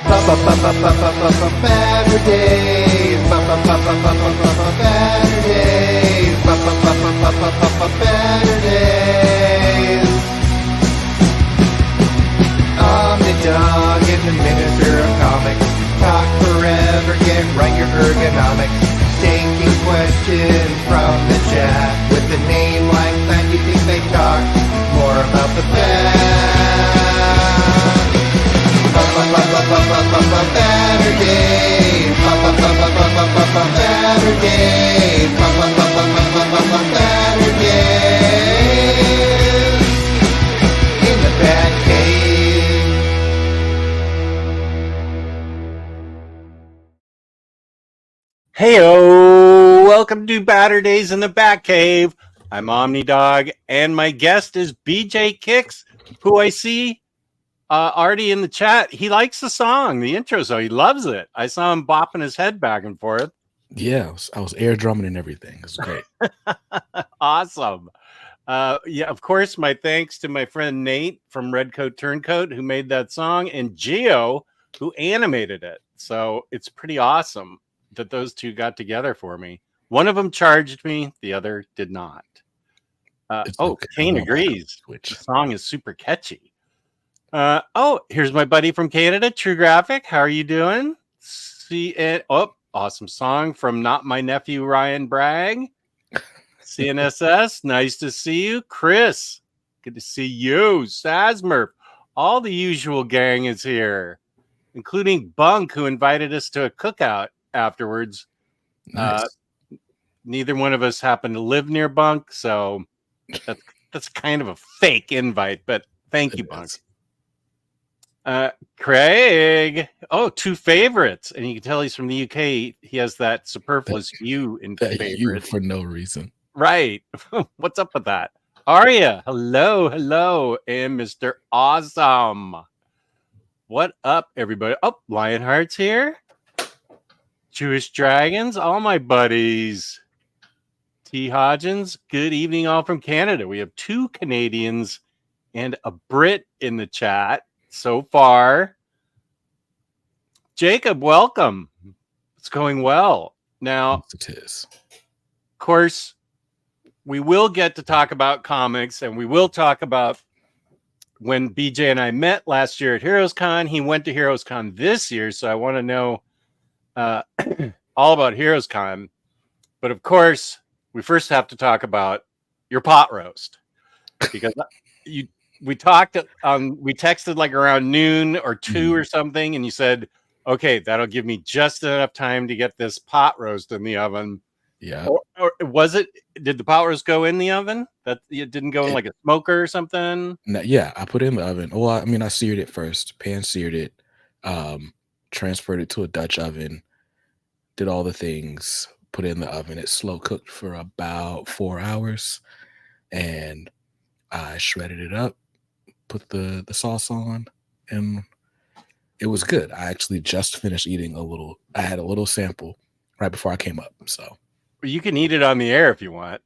Baturdays. Baturdays. Omnidog in the minister of comics. Talk forever, get right your ergonomics. Taking questions from the chat. With a name like that, you think they talk more about the fact. Baturdays. Baturdays. Baturdays. In the BatCave. Heyo, welcome to Baturdays in the BatCave. I'm Omnidog, and my guest is BJ Kicks, who I see already in the chat. He likes the song, the intro, so he loves it. I saw him bopping his head back and forth. Yeah, I was air drumming and everything. It was great. Awesome. Yeah, of course, my thanks to my friend Nate from Redcoat Turncoat, who made that song, and Gio, who animated it. So it's pretty awesome that those two got together for me. One of them charged me, the other did not. Okay. Kane agrees. The song is super catchy. Here's my buddy from Canada, True Graphic. How are you doing? See it. Oh, awesome song from Not My Nephew Ryan Bragg. CNSS, nice to see you. Chris, good to see you. Sasmurf, all the usual gang is here, including Bunk, who invited us to a cookout afterwards. Nice. Neither one of us happen to live near Bunk, so that's kind of a fake invite, but thank you, Bunk. Craig, two favorites, and you can tell he's from the UK. He has that superfluous U in favorite. You for no reason. Right. What's up with that? Aria, hello, and Mr. Awesome. What up, everybody? Oh, Lionheart's here. Jewish Dragons, all my buddies. T. Hodgins, good evening, all from Canada. We have 2 Canadians and a Brit in the chat so far. Jacob, welcome. It's going well. Now, Yes, it is. Of course, we will get to talk about comics, and we will talk about when BJ and I met last year at HeroesCon. He went to HeroesCon this year, so I want to know all about HeroesCon. But of course, we first have to talk about your pot roast, because we texted like around noon or 2 or something, and you said, okay, that'll give me just enough time to get this pot roast in the oven. Yeah. Or was it, did the pot roast go in the oven? That it didn't go in like a smoker or something? No, yeah, I put it in the oven. Well, I mean, I seared it first, pan seared it, transferred it to a Dutch oven, did all the things, put it in the oven. It slow cooked for about 4 hours, and I shredded it up, put the sauce on, and it was good. I actually just finished eating I had a little sample right before I came up, so. You can eat it on the air if you want.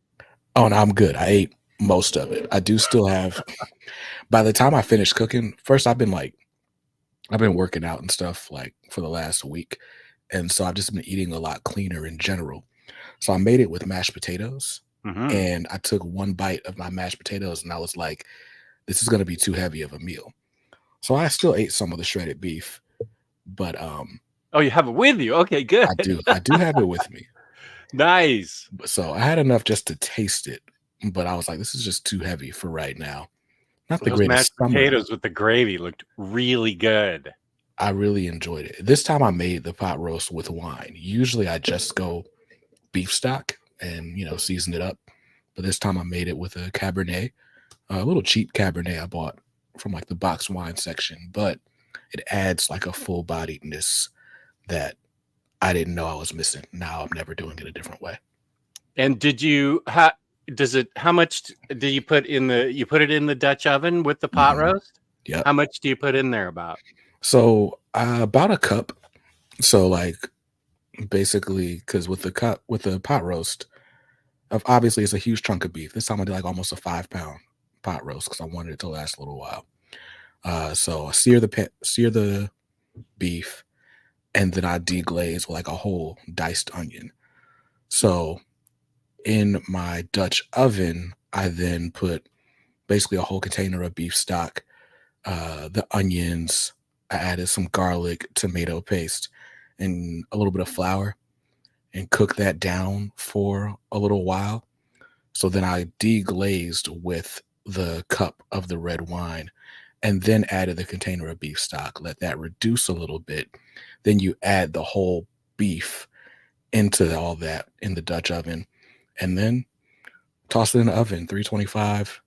Oh, no, I'm good. I ate most of it. I do still have, by the time I finished cooking, first I've been working out and stuff like for the last week. And so I've just been eating a lot cleaner in general. So I made it with mashed potatoes, and I took 1 bite of my mashed potatoes, and I was like, this is going to be too heavy of a meal. So I still ate some of the shredded beef, but oh, you have it with you? Okay, good. I do have it with me. Nice. So I had enough just to taste it, but I was like, this is just too heavy for right now. Not the greatest. Mashed potatoes with the gravy looked really good. I really enjoyed it. This time I made the pot roast with wine. Usually I just go beef stock and, season it up. But this time I made it with a Cabernet, a little cheap Cabernet I bought from like the box wine section, but it adds like a full bodiedness that I didn't know I was missing. Now I'm never doing it a different way. And how much do you put in you put it in the Dutch oven with the pot roast? Yeah. How much do you put in there about? So about a cup. So like basically, because with the pot roast, obviously it's a huge chunk of beef. This time I did like almost a 5-pound pot roast because I wanted it to last a little while. So I sear the beef, and then I deglaze like a whole diced onion. So in my Dutch oven, I then put basically a whole container of beef stock, the onions. I added some garlic, tomato paste, and a little bit of flour, and cooked that down for a little while. So then I deglazed with the cup of the red wine and then added the container of beef stock. Let that reduce a little bit. Then you add the whole beef into all that in the Dutch oven and then toss it in the oven, 325,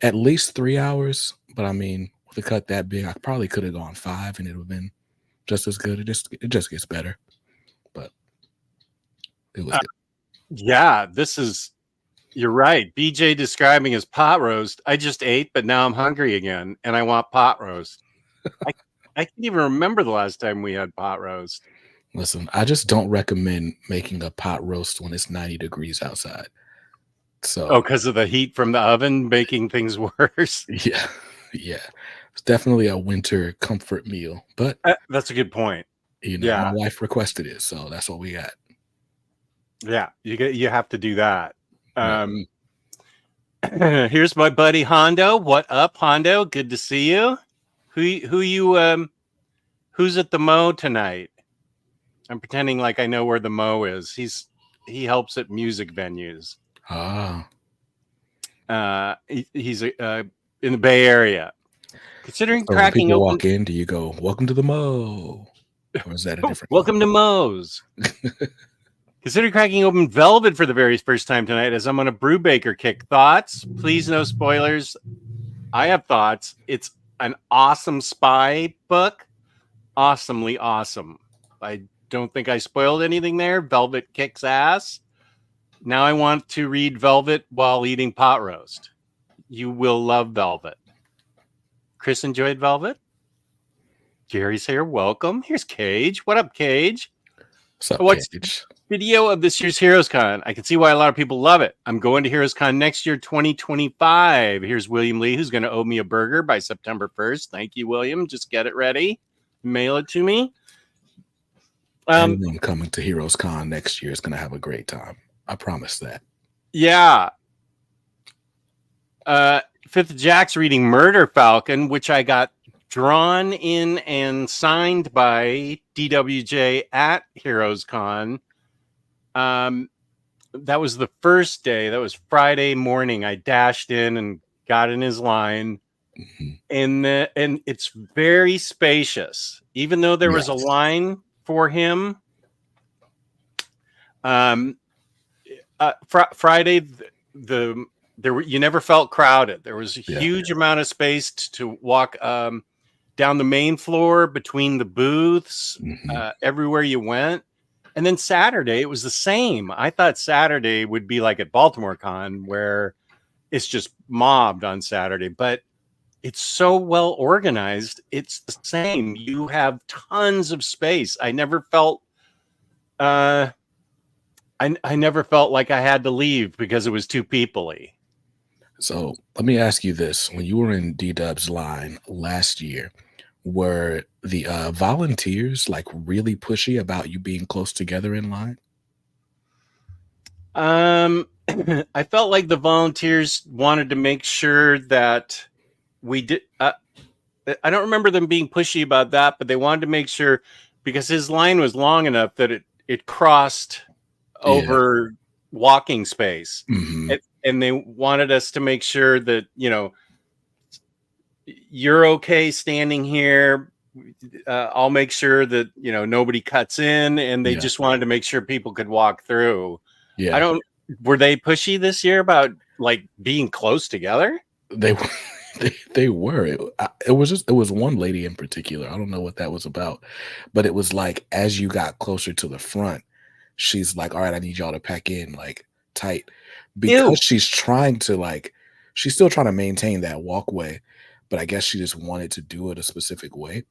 at least 3 hours. But I mean, with a cut that big, I probably could have gone 5 and it would have been just as good. It just gets better. But it was good. Yeah, you're right. BJ describing as pot roast. I just ate, but now I'm hungry again and I want pot roast. I can't even remember the last time we had pot roast. Listen, I just don't recommend making a pot roast when it's 90 degrees outside. So, because of the heat from the oven making things worse. yeah. It's definitely a winter comfort meal, but that's a good point. my wife requested it, so that's what we got. Yeah, you have to do that. Here's my buddy Hondo. What up, Hondo? Good to see you. Who's at the Mo tonight? I'm pretending like I know where the Mo is. He helps at music venues. He's in the Bay Area. Considering so cracking people open, walk in, do you go, "Welcome to the Mo," or is that a different? Welcome to Mo's. Consider cracking open Velvet for the very first time tonight as I'm on a Brewbaker kick. Thoughts? Please, no spoilers. I have thoughts. It's an awesome spy book. Awesomely awesome. I don't think I spoiled anything there. Velvet kicks ass. Now I want to read Velvet while eating pot roast. You will love Velvet. Chris enjoyed Velvet. Jerry's here. Welcome. Here's Cage. What up, Cage? What's up, Cage? Video of this year's Heroes Con. I can see why a lot of people love it. I'm going to Heroes Con next year, 2025. Here's William Lee, who's going to owe me a burger by September 1st. Thank you, William. Just get it ready. Mail it to me. Anyone coming to Heroes Con next year is going to have a great time. I promise that. Yeah. Fifth Jack's reading Murder Falcon, which I got drawn in and signed by DWJ at Heroes Con. That was the first day. That was Friday morning. I dashed in and got in his line. And it's very spacious. Even though there was a line for him, Friday you never felt crowded. There was a huge amount of space to walk down the main floor between the booths, everywhere you went. And then Saturday, it was the same. I thought Saturday would be like at Baltimore Con, where it's just mobbed on Saturday, but it's so well organized. It's the same. You have tons of space. I never felt I never felt like I had to leave because it was too people-y. So let me ask you this. When you were in D-Dub's line last year, were the volunteers like really pushy about you being close together in line? I felt like the volunteers wanted to make sure that we did. I don't remember them being pushy about that, but they wanted to make sure because his line was long enough that it crossed over walking space, and they wanted us to make sure that you're okay standing here. I'll make sure that nobody cuts in, and they just wanted to make sure people could walk through. Were they pushy this year about like being close together? They were. It was one lady in particular. I don't know what that was about, but it was like as you got closer to the front, she's like, "All right, I need y'all to pack in like tight," because she's trying to she's still trying to maintain that walkway, but I guess she just wanted to do it a specific way.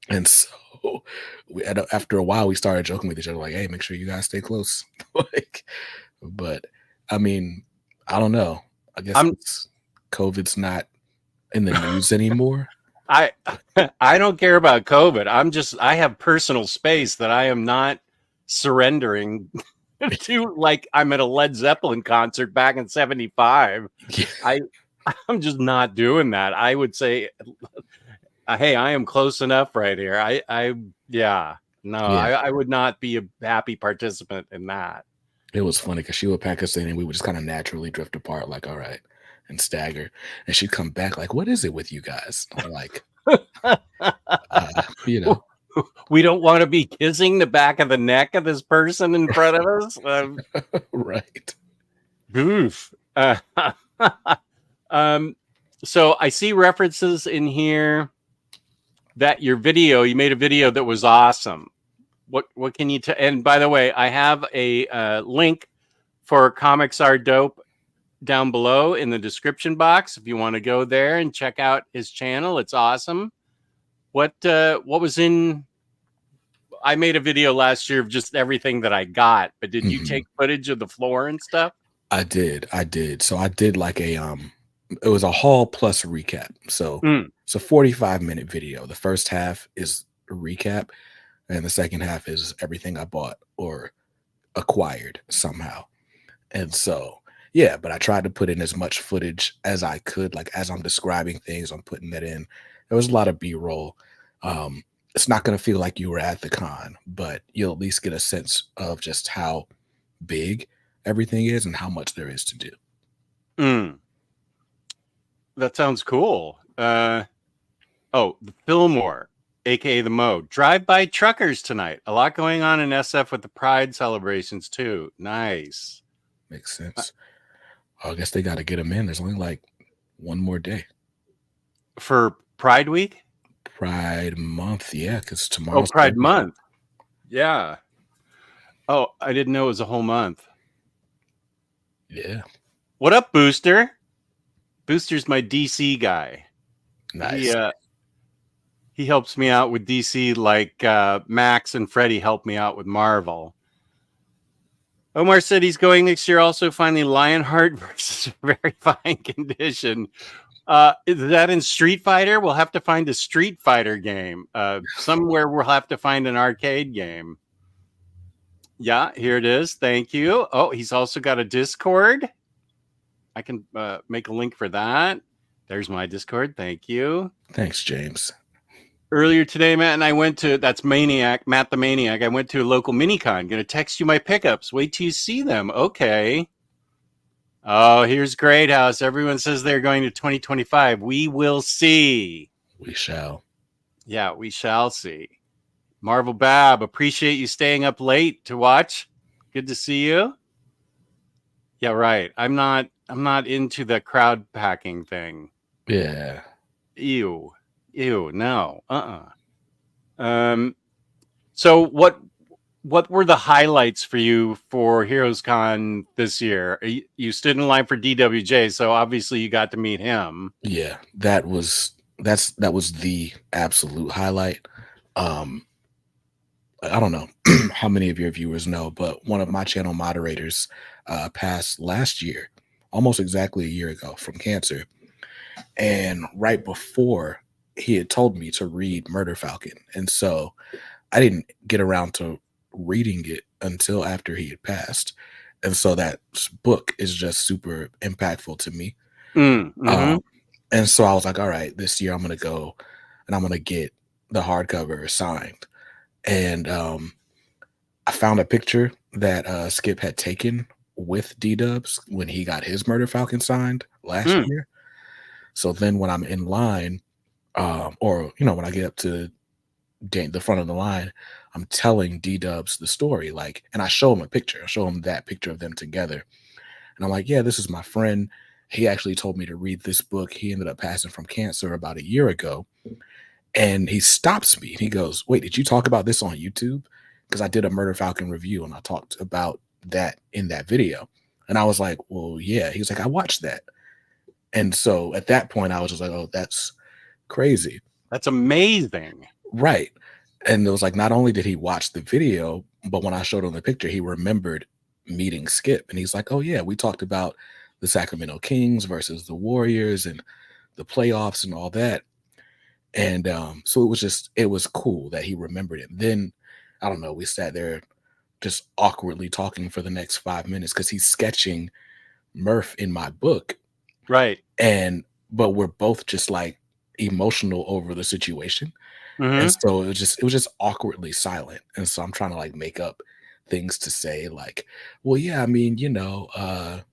And so after a while, we started joking with each other, like, "Hey, make sure you guys stay close." But I mean, I don't know. I guess COVID's not in the news anymore. I I don't care about COVID. I have personal space that I am not surrendering to, like I'm at a Led Zeppelin concert back in 75. Yeah. I'm just not doing that. I would say, hey, I am close enough right here. Yeah. I would not be a happy participant in that. It was funny because she would pack us in and we would just kind of naturally drift apart, like, all right, and stagger. And she'd come back like, what is it with you guys? I'm like, you know, We don't want to be kissing the back of the neck of this person in front of us. right. Oof. So I see references in here that you made a video that was awesome. What can you and by the way, I have a link for Comics Are Dope down below in the description box if you want to go there and check out his channel. It's awesome. What was in I made a video last year of just everything that I got, but did you take footage of the floor and stuff? I did. So I did like it was a haul plus a recap. So it's a 45-minute video. The first half is a recap, and the second half is everything I bought or acquired somehow. And so, yeah, but I tried to put in as much footage as I could. Like as I'm describing things, I'm putting that in. There was a lot of B-roll. It's not going to feel like you were at the con, but you'll at least get a sense of just how big everything is and how much there is to do. That sounds cool. The Fillmore, aka the Mo. Drive-by truckers tonight. A lot going on in SF with the Pride celebrations too. Nice. Makes sense. I guess they got to get them in. There's only like one more day for Pride Week. Pride Month, yeah, because tomorrow's Pride Month. Yeah. Oh, I didn't know it was a whole month. Yeah. What up, Booster? Booster's my DC guy. Nice. He helps me out with DC like Max and Freddie helped me out with Marvel. Omar said he's going next year. Also, finally, Lionheart versus very fine condition. Is that in Street Fighter? We'll have to find a Street Fighter game. Somewhere we'll have to find an arcade game. Yeah, here it is. Thank you. Oh, he's also got a Discord. I can make a link for that. There's my Discord. Thank you. Thanks, James. Earlier today, Matt and I went to, that's Maniac, Matt the Maniac. I went to a local minicon. Going to text you my pickups. Wait till you see them. Okay. Oh, here's Great House. Everyone says they're going to 2025. We will see. We shall. Yeah, we shall see. Marvel Bab, appreciate you staying up late to watch. Good to see you. Yeah, right. I'm not into the crowd packing thing. Yeah. Ew, no. So what were the highlights for you for Heroes Con this year? You stood in line for DWJ, so obviously you got to meet him. Yeah, that was the absolute highlight. I don't know how many of your viewers know, but one of my channel moderators passed last year, almost exactly a year ago, from cancer. And right before, he had told me to read Murder Falcon. And so I didn't get around to reading it until after he had passed. And so that book is just super impactful to me. And so I was like, all right, this year I'm going to go and I'm going to get the hardcover signed. And I found a picture that Skip had taken with D-Dubs when he got his Murder Falcon signed last year. So then when I'm in line, or, when I get up to the front of the line, I'm telling D-Dubs the story, and I show him a picture. I show him that picture of them together. And I'm like, yeah, this is my friend. He actually told me to read this book. He ended up passing from cancer about a year ago. And he stops me and he goes, wait, did you talk about this on YouTube? Because I did a Murder Falcon review and I talked about that in that video. And I was like, well, yeah. He was like, I watched that. And so at that point, I was just like, oh, that's crazy. That's amazing. Right. And it was like, not only did he watch the video, but when I showed him the picture, he remembered meeting Skip. And he's like, oh, yeah, we talked about the Sacramento Kings versus the Warriors and the playoffs and all that. And so it was cool that he remembered it. Then I don't know, we sat there just awkwardly talking for the next 5 minutes because he's sketching Murph in my book. Right. And but we're both just like emotional over the situation. And Hmm. so it was just awkwardly silent. And so I'm trying to like make up things to say, like, well, yeah, I mean, I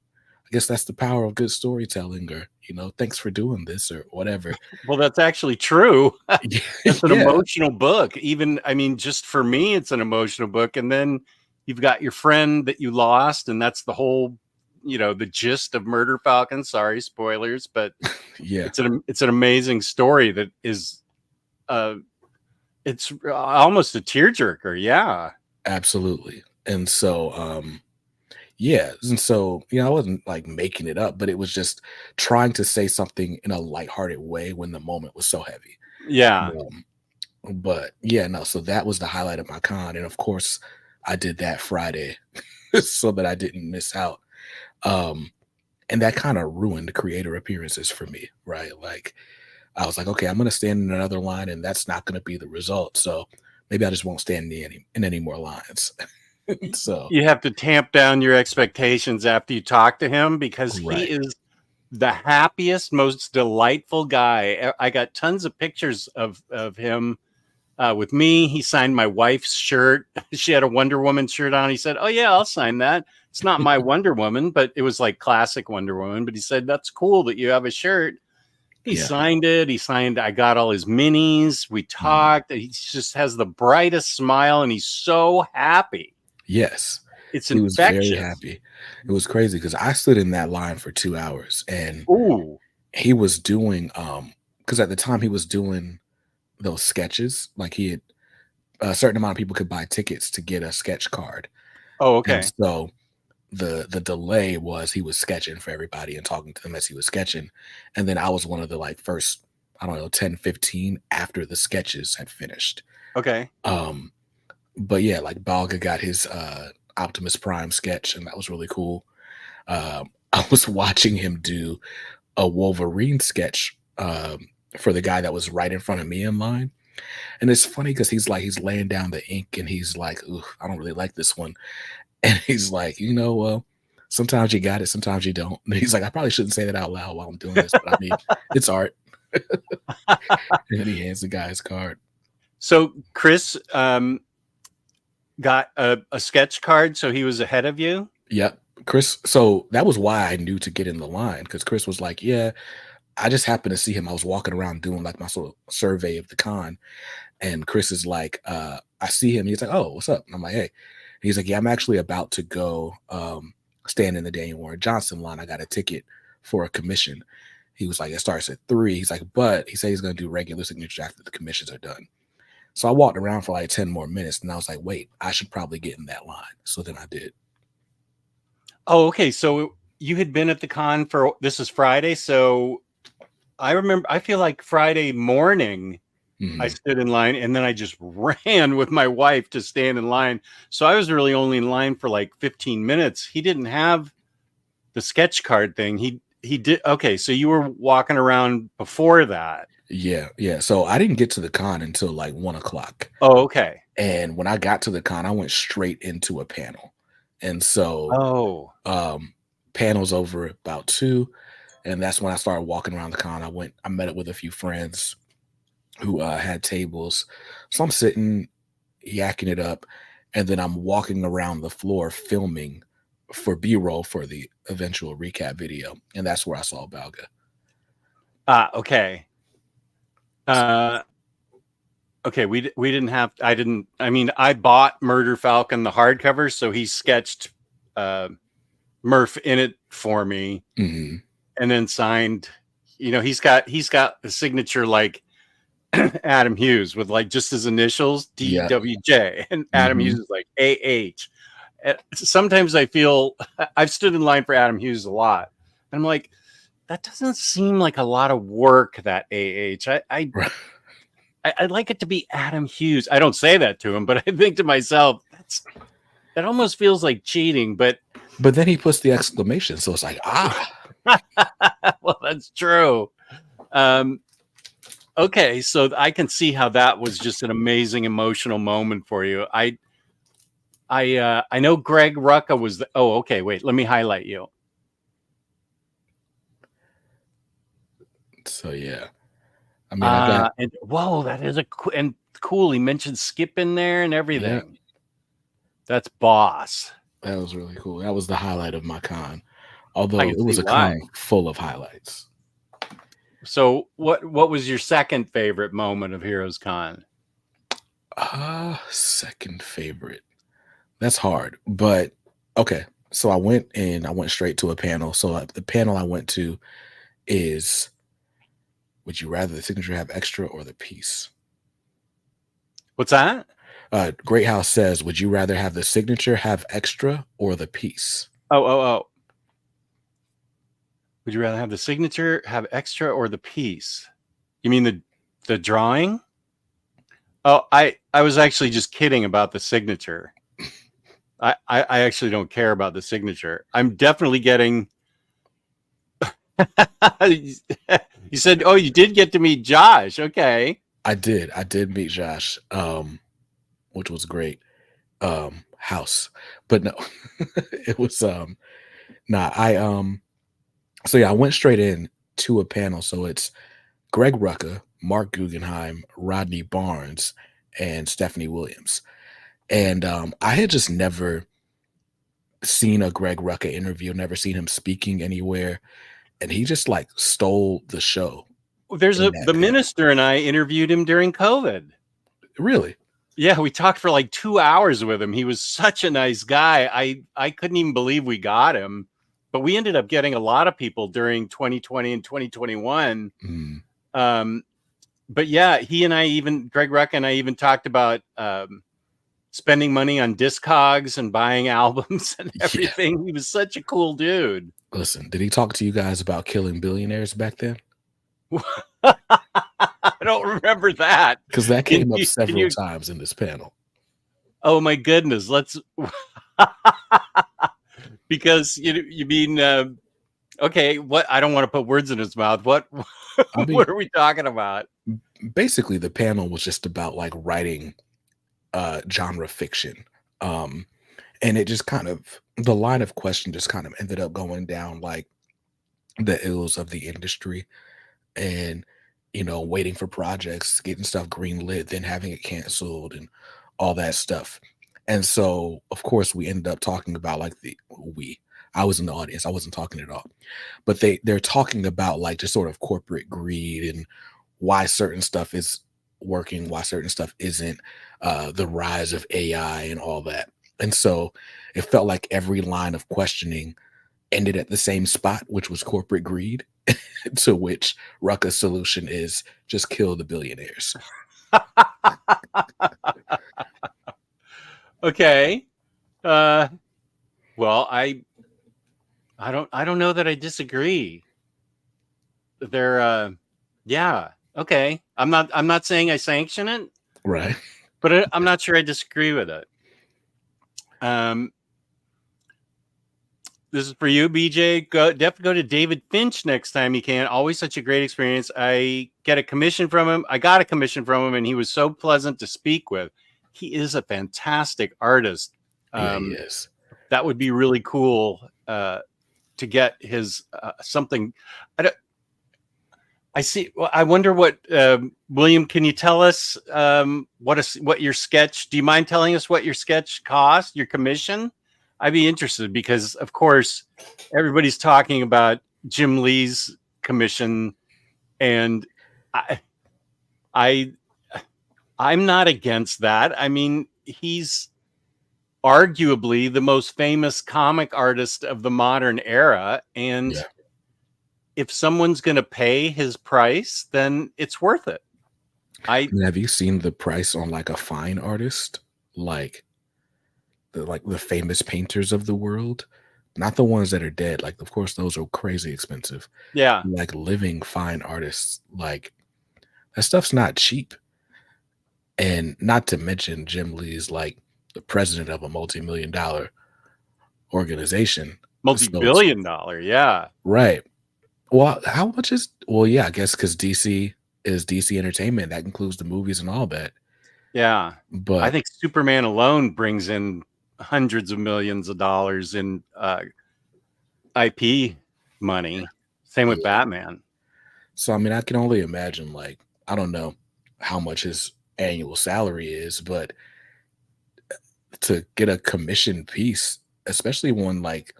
guess that's the power of good storytelling, or, thanks for doing this or whatever. Well, that's actually true. That's an Yeah. emotional book. Even, I mean, just for me, it's an emotional book. And then you've got your friend that you lost, and that's the whole, the gist of Murder Falcon. Sorry, spoilers, but Yeah, it's an amazing story that is, it's almost a tearjerker. Yeah. absolutely. And so, yeah. And so, I wasn't like making it up, but it was just trying to say something in a lighthearted way when the moment was so heavy. Yeah. Um, but yeah, no, so that was the highlight of my con. And of course, I did that Friday so that I didn't miss out. Um, and that kind of ruined creator appearances for me, right? Like, I was like, okay, I'm going to stand in another line, and that's not going to be the result. So maybe I just won't stand in any more lines. So, You have to tamp down your expectations after you talk to him, because he right. is the happiest, most delightful guy. I got tons of pictures of him with me. He signed my wife's shirt. She had a Wonder Woman shirt on. He said, "Oh yeah, I'll sign that. It's not my Wonder Woman, but it was like classic Wonder Woman." But he said, "That's cool that you have a shirt." He Yeah. signed it. He signed. I got all his minis. We Mm. talked. He just has the brightest smile, and he's so happy. Yes. It's He was very infectious. happy. It was crazy because I stood in that line for 2 hours, and Ooh. he was doing, because at the time he was doing those sketches, like he had a certain amount of people could buy tickets to get a sketch card. Oh, And okay. so the delay was he was sketching for everybody and talking to them as he was sketching. And then I was one of the like first, I don't know, 10, 15 after the sketches had finished. Okay. Um, but yeah, like Balga got his Optimus Prime sketch, and that was really cool. I was watching him do a Wolverine sketch for the guy that was right in front of me in line. And it's funny because he's laying down the ink and he's like, "Ooh, I don't really like this one." And he's like, well, sometimes you got it, sometimes you don't. And he's like, I probably shouldn't say that out loud while I'm doing this, but I mean, it's art. And then he hands the guy his card. So Chris got a sketch card, so he was ahead of you. Yep. Chris. So that was why I knew to get in the line, because Chris was like, yeah, I just happened to see him. I was walking around doing like my sort of survey of the con. And Chris is like, I see him. He's like, oh, what's up? And I'm like, hey. He's like, yeah, I'm actually about to go stand in the Daniel Warren Johnson line. I got a ticket for a commission. He was like, it starts at 3. He's like, but he said he's going to do regular signatures after the commissions are done. So I walked around for like 10 more minutes, and I was like, wait, I should probably get in that line. So then I did. Oh, okay. So you had been at the con this is Friday. So I remember, I feel like Friday morning, I stood in line, and then I just ran with my wife to stand in line. So I was really only in line for like 15 minutes. He didn't have the sketch card thing. He did. Okay. So you were walking around before that. Yeah, yeah. So I didn't get to the con until like 1 o'clock. Oh, okay. And when I got to the con, I went straight into a panel. And so Oh, panels over about 2. And that's when I started walking around the con. I met up with a few friends who had tables. So I'm sitting, yakking it up, and then I'm walking around the floor filming for B-roll for the eventual recap video. And that's where I saw Balga. okay. Okay, we didn't have. I mean, I bought Murder Falcon the hardcover, so he sketched Murph in it for me, Mm-hmm. and then signed. He's got a signature like Adam Hughes with like just his initials Yeah. DWJ, and Adam Hughes is like AH. Sometimes I feel I've stood in line for Adam Hughes a lot, and I'm like, that doesn't seem like a lot of work. That AH. I'd like it to be Adam Hughes. I don't say that to him, but I think to myself, that almost feels like cheating. But then he puts the exclamation, so it's like, well, that's true. Okay, so I can see how that was just an amazing emotional moment for you. I know Greg Rucka was the, oh, okay, wait, let me highlight you. So yeah, I mean, I got And whoa, that is and cool. He mentioned Skip in there and everything. Yeah. That's boss. that was really cool. That was the highlight of my con, I although can it was see a con why. full of highlights. So what was your second favorite moment of Heroes Con? Second favorite. That's hard, but okay. So I went straight to a panel. So the panel I went to is, would you rather the signature have extra or the piece? What's that? Great House says, would you rather have the signature have extra or the piece? Oh. Would you rather have the signature have extra or the piece? You mean the drawing? Oh, I was actually just kidding about the signature. I actually don't care about the signature. I'm definitely getting. You said, "Oh, you did get to meet Josh." Okay. I did meet Josh, which was great. House, but no, it was nah. So yeah, I went straight in to a panel. So it's Greg Rucka, Mark Guggenheim, Rodney Barnes, and Stephanie Williams. And I had just never seen a Greg Rucka interview, never seen him speaking anywhere, and he just like stole the show. There's In that the panel. minister and I interviewed him during COVID. Really? Yeah, we talked for like 2 hours with him. He was such a nice guy. I couldn't even believe we got him. But we ended up getting a lot of people during 2020 and 2021. But yeah, he and I, even Greg Rucka and I, even talked about spending money on Discogs and buying albums and everything. Yeah. He was such a cool dude. Listen, did he talk to you guys about killing billionaires back then? I don't remember that, because that came up several times in this panel. Oh my goodness! Let's because you mean okay? What, I don't want to put words in his mouth. What what are we talking about? Basically, the panel was just about like writing genre fiction, and it just kind of, the line of question just kind of ended up going down like the ills of the industry, and waiting for projects, getting stuff greenlit, then having it canceled, and all that stuff. And so, of course, we ended up talking about like I was in the audience, I wasn't talking at all, but they're talking about like just sort of corporate greed and why certain stuff is working, why certain stuff isn't, the rise of AI and all that. And so it felt like every line of questioning ended at the same spot, which was corporate greed, to which Rucka's solution is just kill the billionaires. Okay. Well, I don't know that I disagree. They're yeah, okay. I'm not saying I sanction it. Right. But I'm not sure I disagree with it. This is for you, BJ. Definitely go to David Finch next time you can. Always such a great experience. I got a commission from him, and he was so pleasant to speak with. He is a fantastic artist. Yeah, he is. That would be really cool to get his something. I see. Well, I wonder what William. Can you tell us what your sketch? Do you mind telling us what your sketch cost? Your commission? I'd be interested because, of course, everybody's talking about Jim Lee's commission, and I'm not against that. I mean, he's arguably the most famous comic artist of the modern era, and if someone's going to pay his price, then it's worth it. Have you seen the price on like a fine artist, like the famous painters of the world? Not the ones that are dead. Like, of course, those are crazy expensive. Yeah. Like living fine artists, like that stuff's not cheap. And not to mention Jim Lee's like the president of a multi-million-dollar organization. Multi-billion-dollar, yeah. Right. Well, how much is, well, yeah, I guess because DC is DC Entertainment. That includes the movies and all that. Yeah. I But think Superman alone brings in hundreds of millions of dollars in IP money. Same with yeah. Batman. So I mean, I can only imagine. Like, I don't know how much his annual salary is, but to get a commission piece, especially one like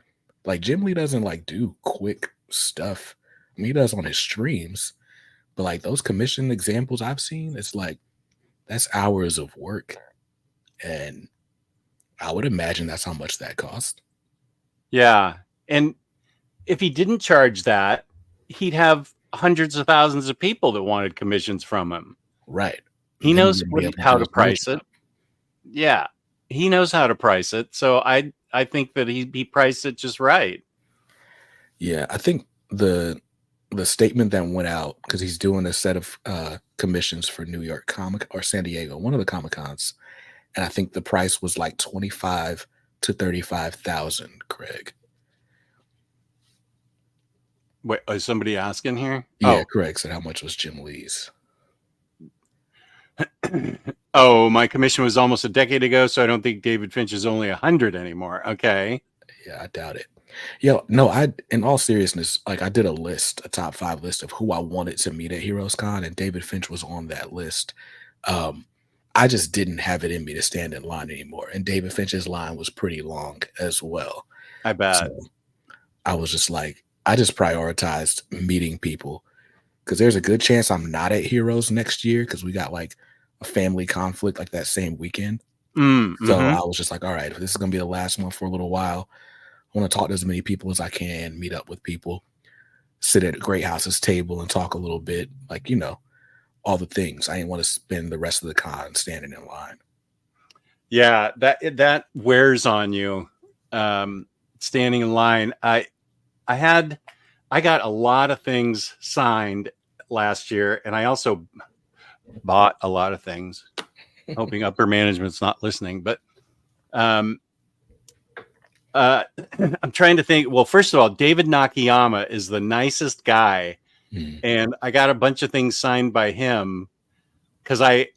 Jim Lee doesn't like do quick stuff. I mean, he does on his streams, but like those commission examples I've seen, it's like that's hours of work, and I would imagine that's how much that cost. Yeah. And if he didn't charge that, he'd have hundreds of thousands of people that wanted commissions from him. Right. He And then knows you're gonna be able to how do to his price margin it. up. Yeah. He knows how to price it. So I think that he priced it just right. Yeah, I think the statement that went out because he's doing a set of commissions for New York Comic or San Diego, one of the Comic Cons, and I think the price was like 25 to 35,000. Craig. Wait, is somebody asking here? Yeah, Craig said how much was Jim Lee's. Oh, my commission was almost a decade ago, so I don't think David Finch is only 100 anymore. Okay. Yeah, I doubt it. Yeah, no, in all seriousness, like I did a top 5 list of who I wanted to meet at Heroes Con, and David Finch was on that list. I just didn't have it in me to stand in line anymore. And David Finch's line was pretty long as well. I bet. So I was just like, I just prioritized meeting people because there's a good chance I'm not at Heroes next year because we got like a family conflict like that same weekend. So I was just like, all right, if this is going to be the last one for a little while, I want to talk to as many people as I can, meet up with people, sit at Great House's table and talk a little bit, like, you know, all the things. I didn't want to spend the rest of the con standing in line. Yeah, that wears on you. Standing in line. I got a lot of things signed last year, and I also bought a lot of things, hoping upper management's not listening. But I'm trying to think. Well, first of all, David Nakayama is the nicest guy, and I got a bunch of things signed by him because I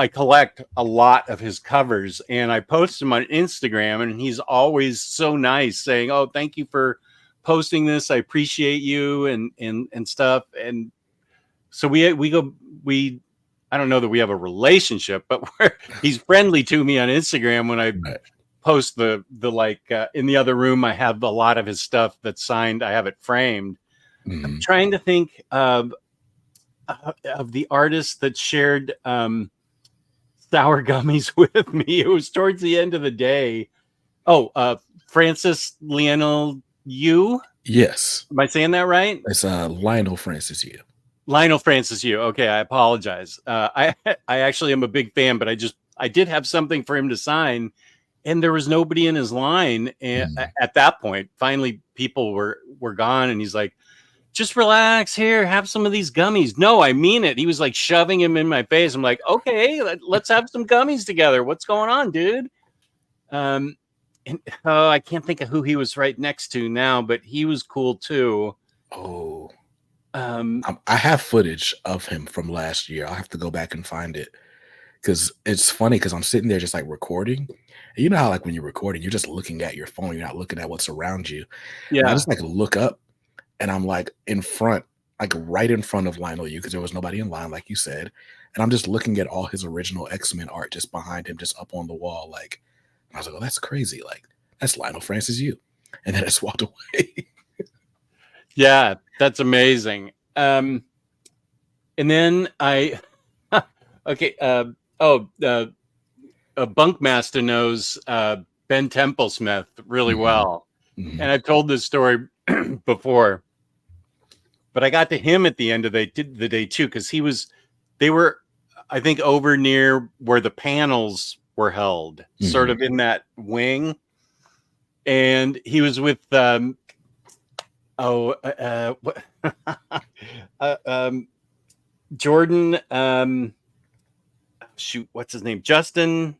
collect a lot of his covers, and I post them on Instagram, and he's always so nice, saying, "Oh, thank you for posting this. I appreciate you," and stuff. And so we I don't know that we have a relationship, but he's friendly to me on Instagram when I post the like in the other room. I have a lot of his stuff that's signed. I have it framed. I'm trying to think of the artist that shared sour gummies with me. It was towards the end of the day. Oh, Francis Lionel Yu. Yes. Am I saying that right? It's Lionel Francis Yu. Lionel Francis Yu. Okay, I apologize. I actually am a big fan, but I did have something for him to sign, and there was nobody in his line. And at that point, finally, people were gone, and he's like, "Just relax here, have some of these gummies." No, I mean it. He was like shoving him in my face. I'm like, "Okay, let's have some gummies together. What's going on, dude?" And I can't think of who he was right next to now, but he was cool too. Oh. I have footage of him from last year. I'll have to go back and find it because it's funny because I'm sitting there just like recording. And you know how like when you're recording, you're just looking at your phone. You're not looking at what's around you. Yeah. And I just like look up and I'm like in front, like right in front of Lionel Yu because there was nobody in line, like you said. And I'm just looking at all his original X-Men art just behind him, just up on the wall. Like, I was like, oh, that's crazy. Like, that's Lionel Francis Yu. And then I just walked away. Yeah, that's amazing. And then okay. Bunkmaster knows Ben Templesmith really well, and I've told this story before. But I got to him at the end of the day too, because they were, I think, over near where the panels were held, sort of in that wing, and he was with Jordan, shoot, what's his name? Justin.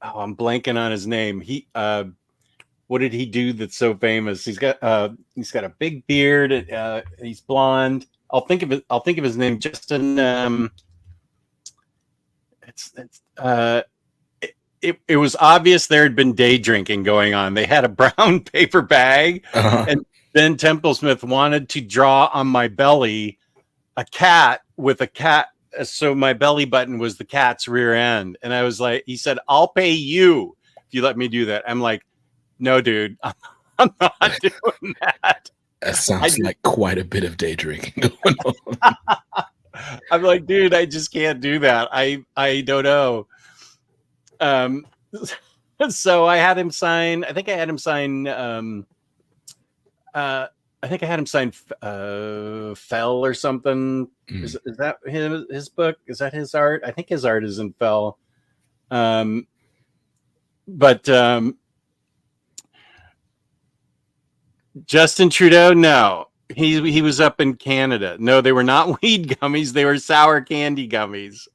Oh, I'm blanking on his name. He what did he do that's so famous? He's got a big beard, he's blonde. I'll think of it. I'll think of his name. Justin. It was obvious there had been day drinking going on. They had a brown paper bag, and Ben Templesmith wanted to draw on my belly a cat with a cat. So my belly button was the cat's rear end. And I was like, he said, I'll pay you if you let me do that. I'm like, no, dude, I'm not doing that. That sounds like quite a bit of day drinking going on. I'm like, dude, I just can't do that. I don't know. So I had him sign, I think I had him sign, Fell or something. Is that his book? Is that his art? I think his art is in Fell. But Justin Trudeau, no. He was up in Canada. No, they were not weed gummies. They were sour candy gummies.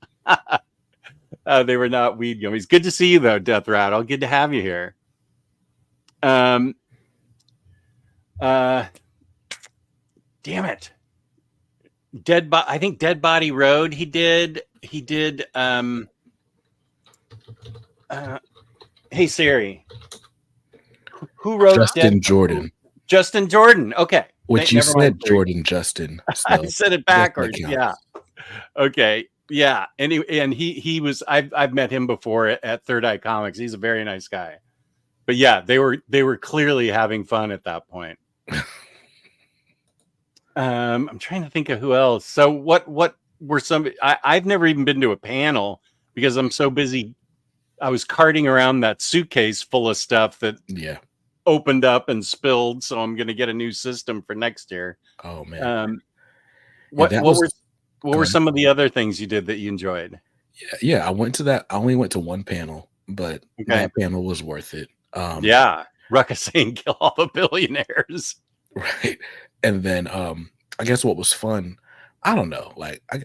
They were not weed gummies. Good to see you, though, Death Rattle. Good to have you here. Damn it. I think Dead Body Road he did. Hey Siri. Who wrote Justin Jordan? Justin Jordan. Okay. Which you said Jordan Justin. So I said it backwards. Yeah. Okay. Yeah. And he was I've met him before at Third Eye Comics. He's a very nice guy. But yeah, they were clearly having fun at that point. I'm trying to think of who else. So what were some? I've never even been to a panel because I'm so busy. I was carting around that suitcase full of stuff that opened up and spilled. So I'm going to get a new system for next year. Oh man! What were some of the other things you did that you enjoyed? Yeah. I went to that. I only went to one panel, but that panel was worth it. Ruckus saying kill all the billionaires. Right. And then I guess what was fun, I don't know,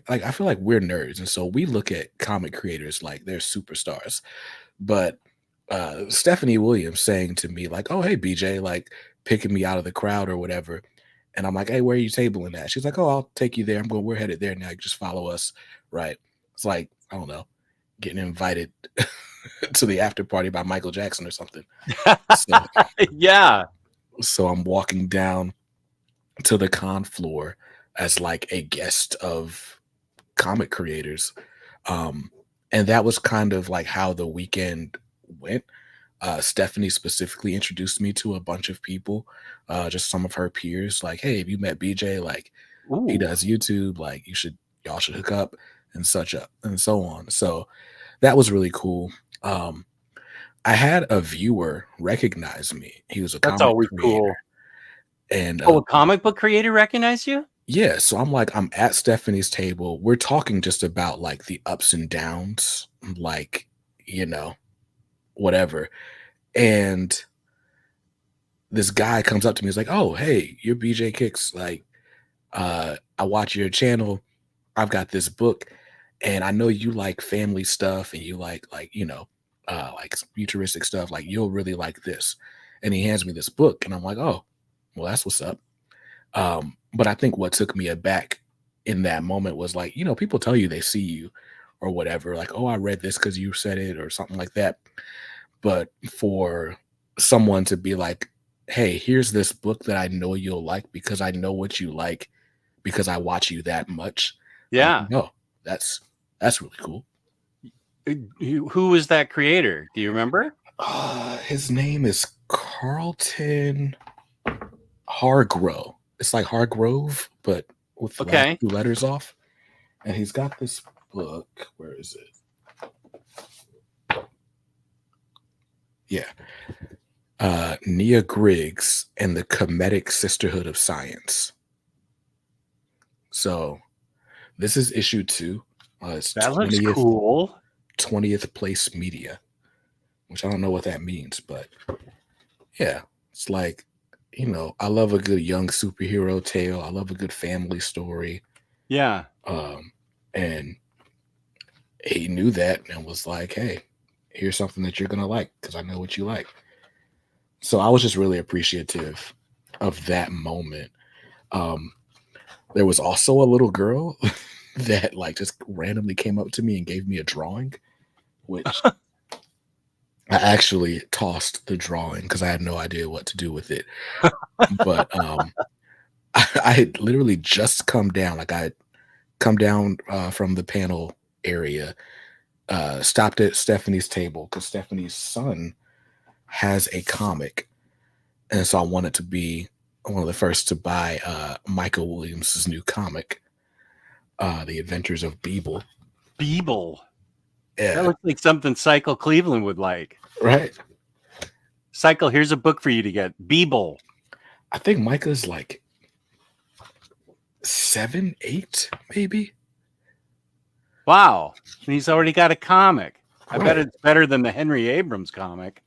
I feel like we're nerds, and so we look at comic creators like they're superstars. But Stephanie Williams saying to me, like, oh hey BJ, like picking me out of the crowd or whatever. And I'm like, hey, where are you tabling at? She's like, oh, I'll take you there. We're headed there now. You just follow us. Right. It's like, I don't know, getting invited to the after party by Michael Jackson or something. So, yeah. So I'm walking down to the con floor as like a guest of comic creators. And that was kind of like how the weekend went. Stephanie specifically introduced me to a bunch of people, just some of her peers, like, hey, have you met BJ? Like, he does YouTube, like y'all should hook up and such up and so on. So that was really cool. I had a viewer recognize me. He was a That's comic always creator. cool. And a comic book creator recognize you? Yeah. So I'm at Stephanie's table. We're talking just about like the ups and downs, like, whatever. And this guy comes up to me. He's like, oh, hey, you're BJ Kicks. Like, I watch your channel. I've got this book, and I know you like family stuff, and you like futuristic stuff. Like, you'll really like this. And he hands me this book, and I'm like, oh, well, that's what's up. But I think what took me aback in that moment was like, people tell you they see you or whatever, like, oh, I read this because you said it or something like that. But for someone to be like, hey, here's this book that I know you'll like because I know what you like because I watch you that much. Yeah. No, that's really cool. Who was that creator? Do you remember? His name is Carlton Hargrove. It's like Hargrove, but with the last 2 letters off. And he's got this book. Where is it? Yeah. Nia Griggs and the Comedic Sisterhood of Science. So this is issue 2. It's that looks cool. 20th Place Media, which I don't know what that means, but yeah, it's like, I love a good young superhero tale. I love a good family story. Yeah. And he knew that and was like, hey, here's something that you're going to like because I know what you like. So I was just really appreciative of that moment. There was also a little girl that like just randomly came up to me and gave me a drawing, which I actually tossed the drawing because I had no idea what to do with it. But I had literally just come down, like I had come down from the panel area, stopped at Stephanie's table because Stephanie's son has a comic, and so I wanted to be one of the first to buy Michael Williams' new comic, The Adventures of Beeble. Beeble. Yeah, That looks like something Cycle Cleveland would like. right. Cycle, here's a book for you to get. Beeble. I think Micah's like 7, 8, maybe. Wow. And he's already got a comic. I bet Right. it's better than the Henry Abrams comic.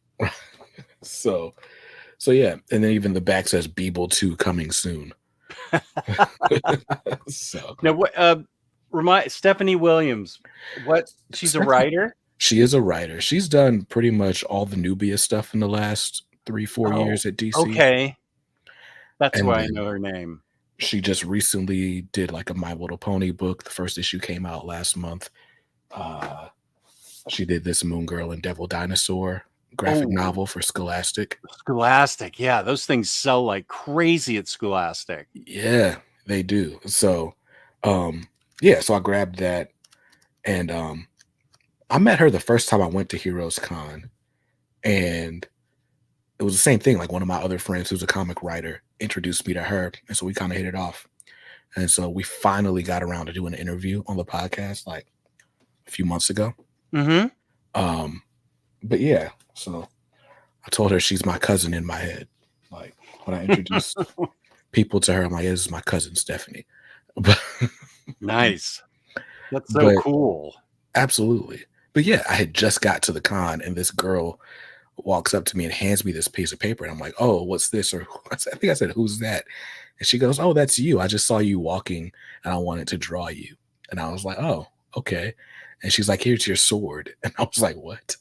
So yeah, and then even the back says Beeble 2 coming soon. So Now, what? Remind Stephanie Williams. What? She's a writer. she is a writer. She's done pretty much all the Nubia stuff in the last 3-4 years at DC. Okay, that's And why I then know her name. she just recently did like a My Little Pony book. The first issue came out last month. She did this Moon Girl and Devil Dinosaur graphic novel for Scholastic. Scholastic, yeah, those things sell like crazy at Scholastic. Yeah, they do. So, yeah, so I grabbed that, and I met her the first time I went to Heroes Con, and it was the same thing. Like one of my other friends who's a comic writer introduced me to her, and so we kind of hit it off. And so we finally got around to doing an interview on the podcast like a few months ago. Mm-hmm. But yeah, so I told her she's my cousin in my head. Like when I introduced people to her, I'm like, this is my cousin Stephanie. Nice. That's so cool. Absolutely. But yeah, I had just got to the con, and this girl walks up to me and hands me this piece of paper, and I'm like, oh, what's this? Or I think I said, who's that? And she goes, oh, that's you. I just saw you walking and I wanted to draw you. And I was like, oh, okay. And she's like, here's your sword. And I was like, what?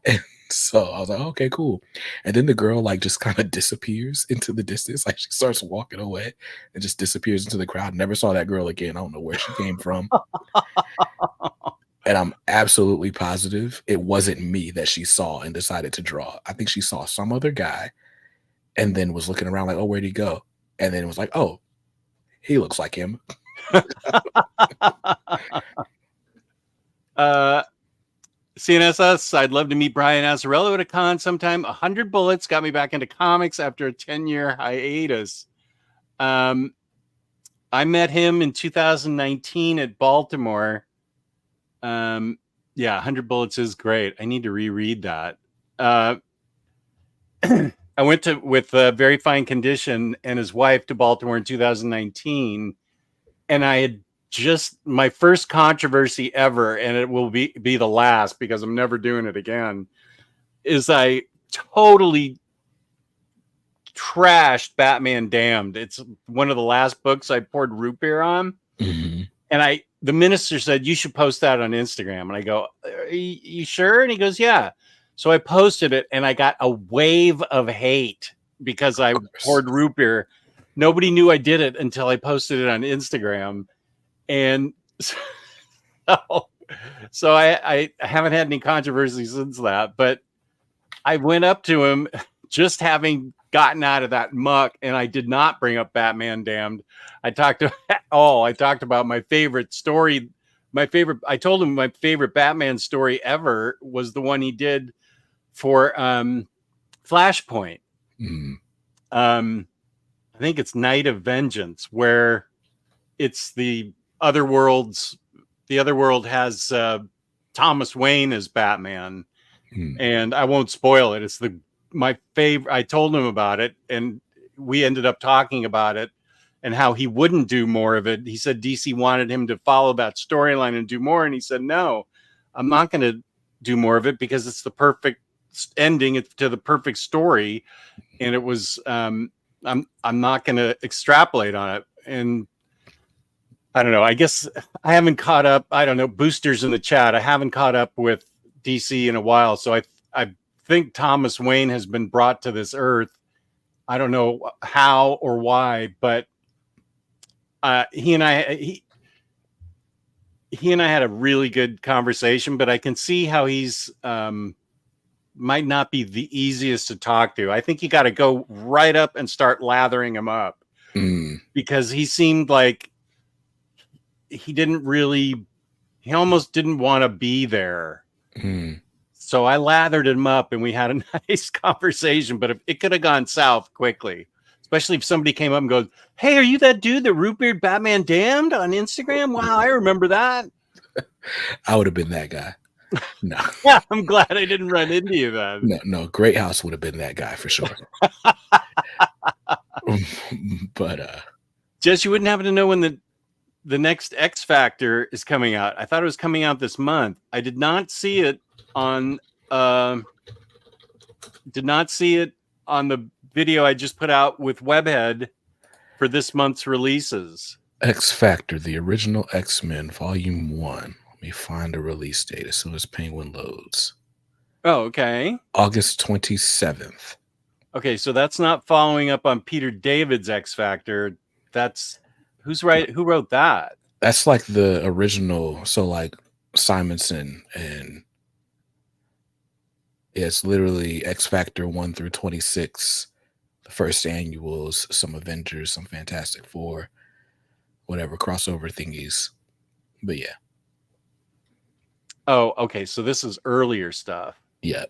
And so I was like, okay, cool. And then the girl like just kind of disappears into the distance. Like she starts walking away and just disappears into the crowd. Never saw that girl again. I don't know where she came from. And I'm absolutely positive it wasn't me that she saw and decided to draw. I think she saw some other guy and then was looking around like, oh, where'd he go? And then it was like, oh, he looks like him. CNSS, I'd love to meet Brian Azzarello at a con sometime. 100 Bullets got me back into comics after a 10-year hiatus. I met him in 2019 at Baltimore. Yeah, 100 Bullets is great. I need to reread that. I went with Very Fine Condition and his wife to Baltimore in 2019, and I had just my first controversy ever, and it will be the last because I'm never doing it again, is I totally trashed Batman Damned. It's one of the last books I poured root beer on. Mm-hmm. And the minister said, you should post that on Instagram. And I go, are you sure? And he goes, yeah. So I posted it, and I got a wave of hate because I poured root beer. Nobody knew I did it until I posted it on Instagram. And so I haven't had any controversy since that. But I went up to him just having gotten out of that muck, and I did not bring up Batman Damned. I talked about my favorite story. I told him my favorite Batman story ever was the one he did for Flashpoint. Mm-hmm. I think it's Night of Vengeance, where it's the other worlds. The other world has Thomas Wayne as Batman, and I won't spoil it. It's my favorite. I told him about it, and we ended up talking about it and how he wouldn't do more of it. He said DC wanted him to follow that storyline and do more, and he said, no, I'm not going to do more of it because it's the perfect ending to the perfect story, and it was I'm not going to extrapolate on it. And I don't know, I guess I haven't caught up. I don't know, boosters in the chat, I haven't caught up with DC in a while, so I think Thomas Wayne has been brought to this earth. I don't know how or why, but he and I had a really good conversation, but I can see how he's might not be the easiest to talk to. I think you got to go right up and start lathering him up because he seemed like he almost didn't want to be there. So I lathered him up and we had a nice conversation, but it could have gone south quickly, especially if somebody came up and goes, "Hey, are you that dude that root beard Batman damned on Instagram? Wow, I remember that." I would have been that guy. No. Yeah, I'm glad I didn't run into you then. No, Great House would have been that guy for sure. But Jess, you wouldn't happen to know when the next X Factor is coming out. I thought it was coming out this month. I did not see it on the video I just put out with Webhead for this month's releases. X Factor, the original X-Men Volume 1. Let me find a release date as soon as Penguin loads. Oh, okay. August 27th. Okay, so that's not following up on Peter David's X Factor. That's who wrote that? That's like the original, so like Simonson, and it's literally X Factor 1 through 26, the first annuals, some Avengers, some Fantastic Four, whatever crossover thingies. But yeah. Oh, okay. So this is earlier stuff. Yeah.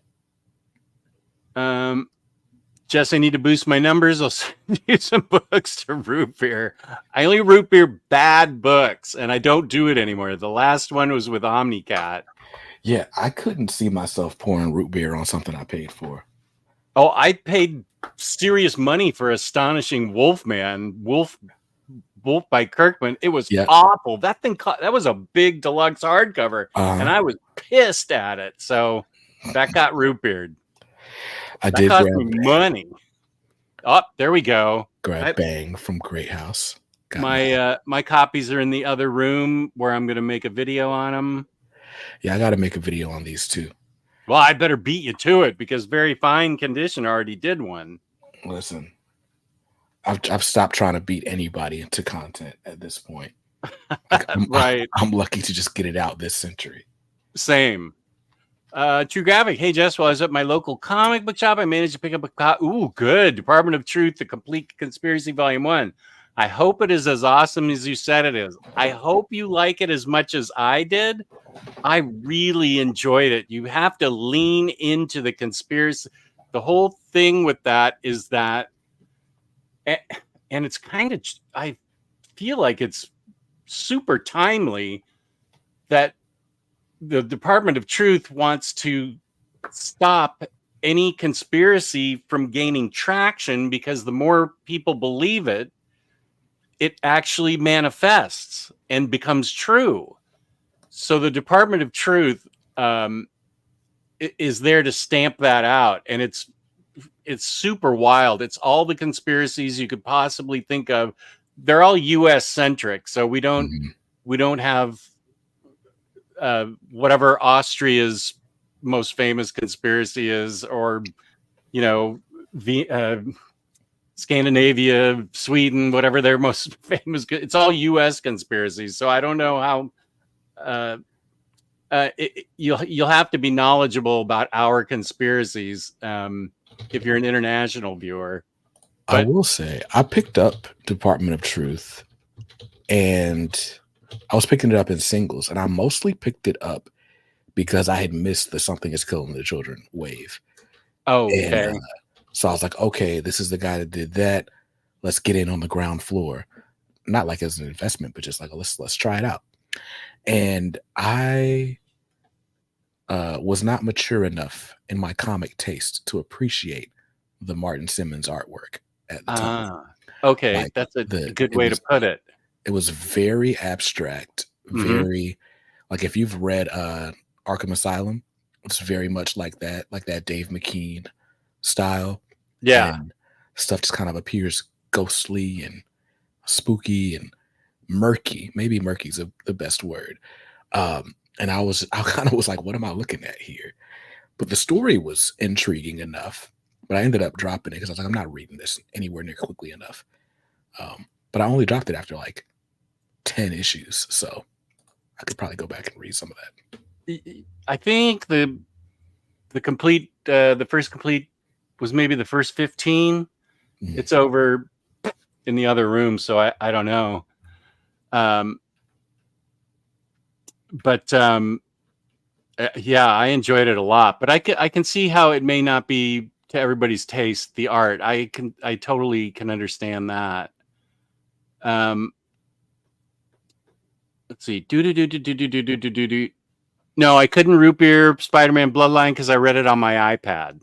Jess, I need to boost my numbers. I'll send you some books to root beer. I only root beer bad books, and I don't do it anymore. The last one was with Omnicat. Yeah, I couldn't see myself pouring root beer on something I paid for. Oh, I paid serious money for Astonishing Wolfman, Wolf by Kirkman. It was awful. That thing that was a big deluxe hardcover, and I was pissed at it. So that got root beered. That cost me money. Oh, there we go. Grab Bang from Great House. My copies are in the other room where I'm going to make a video on them. Yeah, I got to make a video on these too. Well, I better beat you to it because Very Fine Condition already did one. Listen, I've stopped trying to beat anybody into content at this point. Like, I'm lucky to just get it out this century. Same. True Graphic. Hey, Jess, while I was at my local comic book shop, I managed to pick up good. Department of Truth, The Complete Conspiracy Volume 1. I hope it is as awesome as you said it is. I hope you like it as much as I did. I really enjoyed it. You have to lean into the conspiracy. The whole thing with that is that, and it's kind of, I feel like it's super timely that the Department of Truth wants to stop any conspiracy from gaining traction because the more people believe it, it actually manifests and becomes true. So the Department of Truth is there to stamp that out. And it's super wild. It's all the conspiracies you could possibly think of. They're all US centric. So we don't have whatever Austria's most famous conspiracy is, or, Scandinavia, Sweden, whatever their most famous. It's all U.S. conspiracies. So I don't know how. You'll have to be knowledgeable about our conspiracies if you're an international viewer. But I will say I picked up Department of Truth, and I was picking it up in singles, and I mostly picked it up because I had missed the Something Is Killing the Children wave. Oh, okay. And, so I was like, okay, this is the guy that did that. Let's get in on the ground floor. Not like as an investment, but just like, let's try it out. And I was not mature enough in my comic taste to appreciate the Martin Simmons artwork at the time. Okay, like that's a good way to put it. It was very abstract, very like if you've read Arkham Asylum, it's very much like that Dave McKean style. Yeah. And stuff just kind of appears ghostly and spooky and murky. Maybe murky is the best word. And I kind of was like, what am I looking at here? But the story was intriguing enough. But I ended up dropping it because I was like, I'm not reading this anywhere near quickly enough. But I only dropped it after like 10 issues, so I could probably go back and read some of that. I think the complete the first complete was maybe the first 15. Mhm. It's over in the other room, so I don't know. But yeah, I enjoyed it a lot. But I can see how it may not be to everybody's taste. The art, I totally can understand that. Let's see. No, I couldn't root beer Spider-Man Bloodline because I read it on my iPad.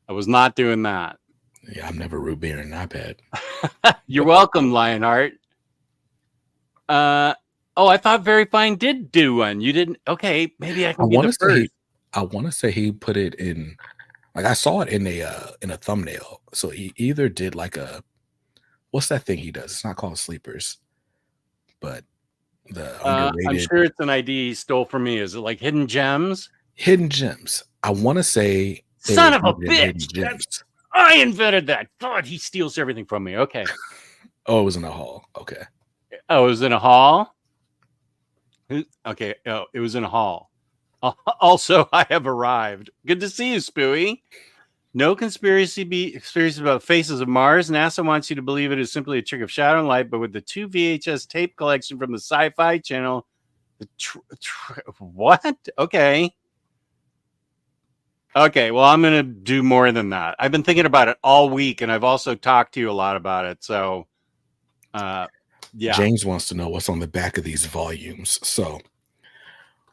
I was not doing that. Yeah, I'm never root beer an iPad. You're welcome, Lionheart. Oh, I thought Very Fine did do one. You didn't? Okay, maybe I can be the first. I want to say he put it in. Like I saw it in a thumbnail. So he either did like a, what's that thing he does? It's not called Sleepers, but the I'm underrated sure it's an idea he stole from me. Is it like Hidden Gems? Hidden Gems. I want to say they Son of were a either Hidden bitch! Gems. I invented that. God, he steals everything from me. Okay. Oh, it was in a hall. Okay. Oh, it was in a hall? Okay. Oh, it was in a hall. Also, I have arrived. Good to see you, Spooey. No conspiracy about faces of Mars. NASA wants you to believe it is simply a trick of shadow and light, but with the 2 VHS tape collection from the Sci-Fi Channel, what? Okay. Okay, well, I'm going to do more than that. I've been thinking about it all week, and I've also talked to you a lot about it. So, yeah. James wants to know what's on the back of these volumes. So,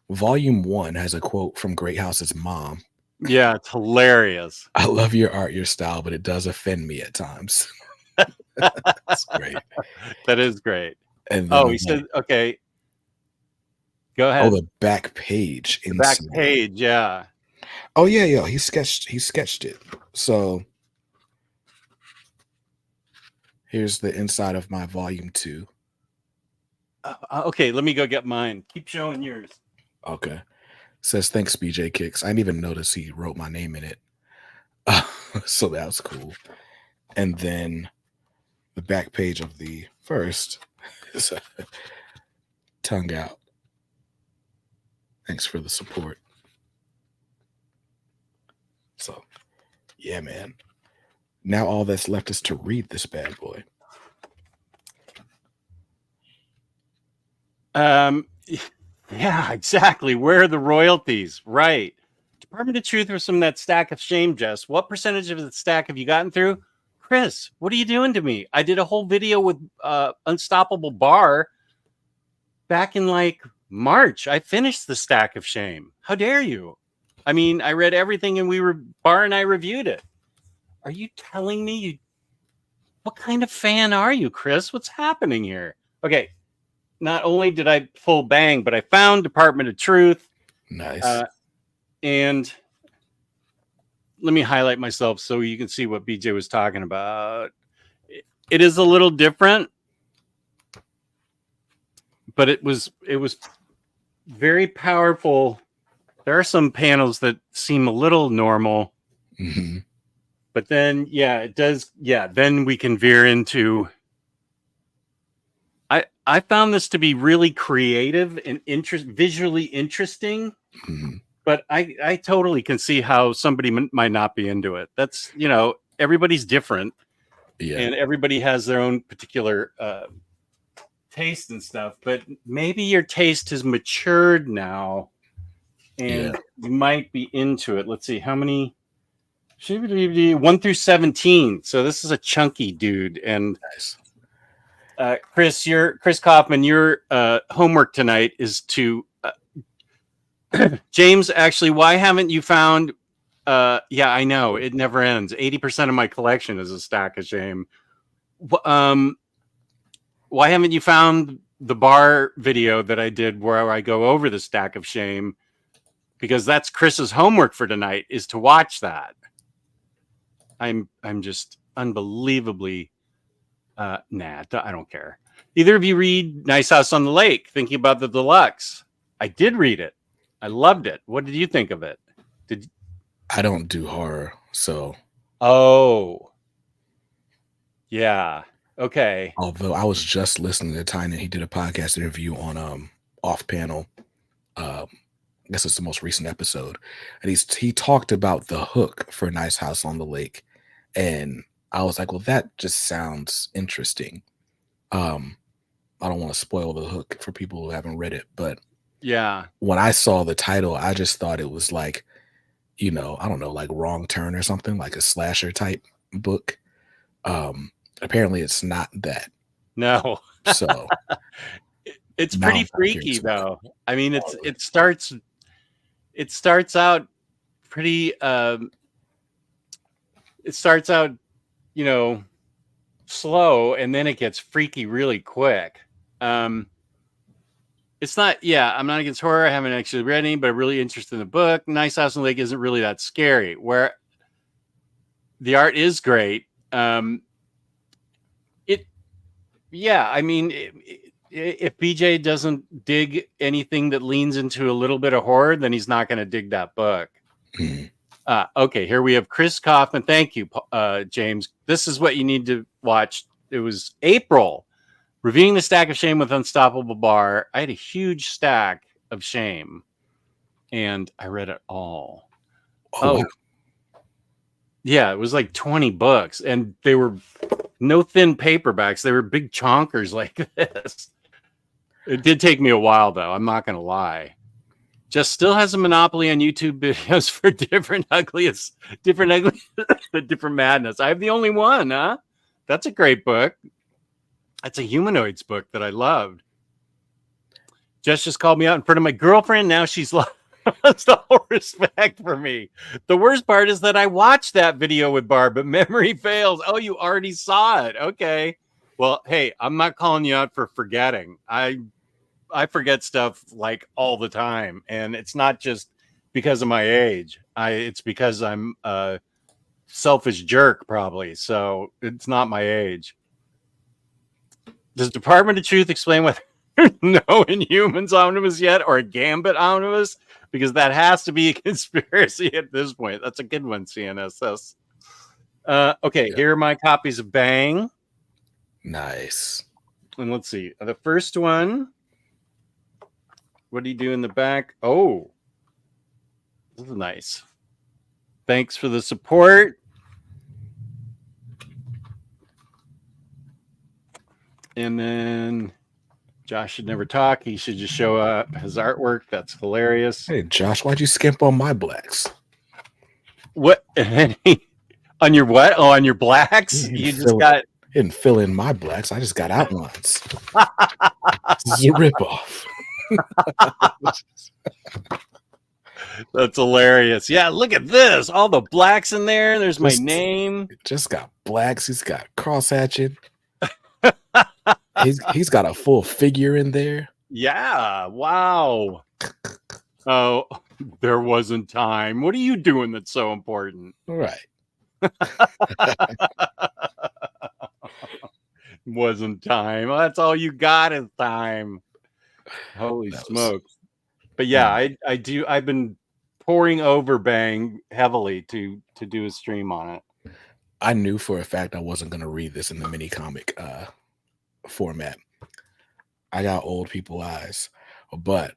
volume 1 has a quote from Great House's mom. Yeah, it's hilarious. I love your art, your style, but it does offend me at times. That's great. That is great. And he said, okay. Go ahead. Oh, the back page. The back page, yeah. Oh yeah. He sketched it. So here's the inside of my volume 2. Okay, let me go get mine. Keep showing yours. Okay. Says thanks, BJ Kicks. I didn't even notice he wrote my name in it. So that was cool. And then the back page of the first is tongue out. Thanks for the support. So, yeah, man. Now all that's left is to read this bad boy. Yeah, exactly. Where are the royalties? Right. Department of Truth or some of that stack of shame, Jess. What percentage of the stack have you gotten through? Chris, what are you doing to me? I did a whole video with Unstoppable Bar back in like March. I finished the stack of shame. How dare you? I mean, I read everything and Bar and I reviewed it. Are you telling me what kind of fan are you, Chris? What's happening here? Okay. Not only did I full bang, but I found Department of Truth. Nice. And let me highlight myself so you can see what BJ was talking about. It is a little different, but it was very powerful. There are some panels that seem a little normal, but then, yeah, it does. Yeah, then we can veer into. I found this to be really creative and visually interesting, but I totally can see how somebody might not be into it. That's, everybody's different, and everybody has their own particular taste and stuff, but maybe your taste has matured now and you might be into it. Let's see how many. 1 through 17. So this is a chunky dude. And nice. Chris Kaufman, your homework tonight is to James, actually, why haven't you found yeah, I know it never ends. 80% of my collection is a stack of shame. Why haven't you found the bar video that I did where I go over the stack of shame? Because that's Chris's homework for tonight, is to watch that. I'm just unbelievably nah, I don't care. Either of you read Nice House on the Lake, thinking about the deluxe? I did read it. I loved it. What did you think of it? I don't do horror, so. Oh. Yeah. Okay. Although I was just listening to Tynan, he did a podcast interview on Off Panel. I guess it's the most recent episode, and he talked about the hook for Nice House on the Lake, and I was like, well, that just sounds interesting. I don't want to spoil the hook for people who haven't read it, but Yeah. when I saw the title, I just thought it was like, I don't know, like Wrong Turn or something, like a slasher type book. Apparently it's not that. No. So It's now pretty I'm freaky curious about though. I mean, it starts out pretty it starts out, slow, and then it gets freaky really quick. It's not, I'm not against horror. I haven't actually read any, but I'm really interested in the book. Nice House on the Lake isn't really that scary, where the art is great. I mean, if BJ doesn't dig anything that leans into a little bit of horror, then he's not going to dig that book. Okay, here we have Chris Kaufman. Thank you, James. This is what you need to watch. It was April. Reviewing the Stack of Shame with Unstoppable Bar. I had a huge stack of Shame, and I read it all. Wow. Yeah, it was like 20 books, and they were no thin paperbacks. They were big chonkers like this. It did take me a while, though. I'm not going to lie. Just still has a monopoly on YouTube videos for different madness. I have the only one, huh? That's a great book. That's a humanoids book that I loved. Jess just called me out in front of my girlfriend. Now she's lost all respect for me. The worst part is that I watched that video with Barb, but memory fails. Oh, you already saw it. Okay. Well, hey, I'm not calling you out for forgetting. I forget stuff like all the time, and it's not just because of my age. It's because I'm a selfish jerk, probably. So it's not my age. Does Department of Truth explain whether no Inhumans omnibus yet or a Gambit omnibus? Because that has to be a conspiracy at this point. That's a good one, CNSS. Okay, here are my copies of Bang. Nice. And let's see. The first one. What do you do in the back? Oh, this is nice. Thanks for the support. And then Josh should never talk. He should just show up his artwork. That's hilarious. Hey, Josh, why'd you skimp on my blacks? What? On your what? Oh, on your blacks? You just got... Didn't fill in my blacks. I just got outlines. This is a ripoff. That's hilarious. Yeah, look at this. All the blacks in there. There's my name. Just got blacks. He's got cross-hatching. He's got a full figure in there. Yeah. Wow. Oh, there wasn't time. What are you doing that's so important? All right. Wasn't time. Well, that's all you got is time. Holy smokes. But yeah, I do. I've been pouring over Bang heavily to do a stream on it. I knew for a fact I wasn't going to read this in the mini comic format. I got old people eyes, but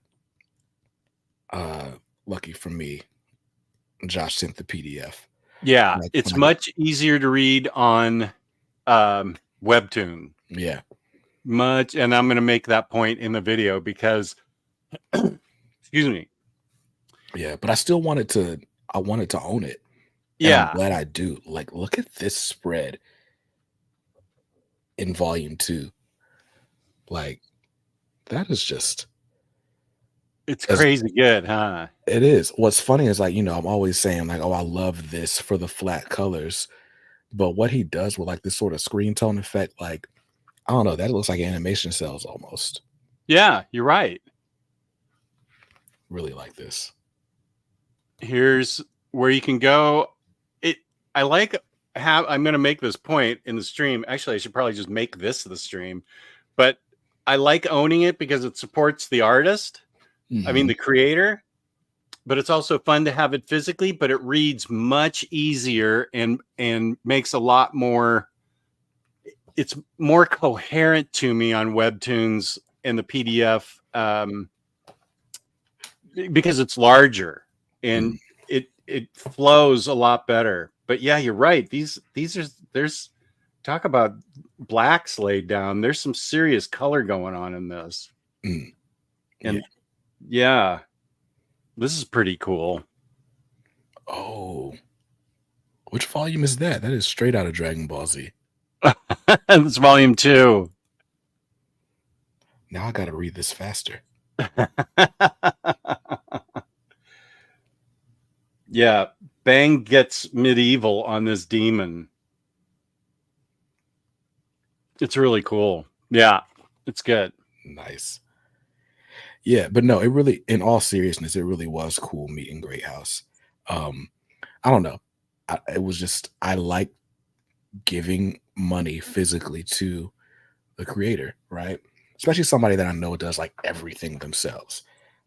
lucky for me, Josh sent the PDF. Yeah, it's much easier to read on Webtoon. Yeah, much, and I'm going to make that point in the video because, excuse me. Yeah, but I still wanted to. I wanted to own it. Yeah, I'm glad I do. Like, look at this spread in volume 2. Like, that is just. It's crazy good, huh? It is. What's funny is, like, I'm always saying, like, oh, I love this for the flat colors. But what he does with, like, this sort of screen tone effect, like, I don't know, that looks like animation cells almost. Yeah, you're right. Really like this. Here's where you can go. I'm going to make this point in the stream. Actually, I should probably just make this the stream. But I like owning it because it supports the artist. Mm-hmm. I mean, the creator. But it's also fun to have it physically, but it reads much easier and makes a lot more. it's more coherent to me on Webtoons and the PDF because it's larger and it flows a lot better. But yeah, you're right. There's talk about blacks laid down. There's some serious color going on in this. And yeah, this is pretty cool. Oh, which volume is that? That is straight out of Dragon Ball Z. It's volume 2. Now I got to read this faster. Yeah, Bang gets medieval on this demon. It's really cool. Yeah, it's good. Nice. Yeah, but no, it really, in all seriousness, it really was cool meeting Great House. I don't know. It was just, I like giving money physically to the creator, right? Especially somebody that I know does like everything themselves.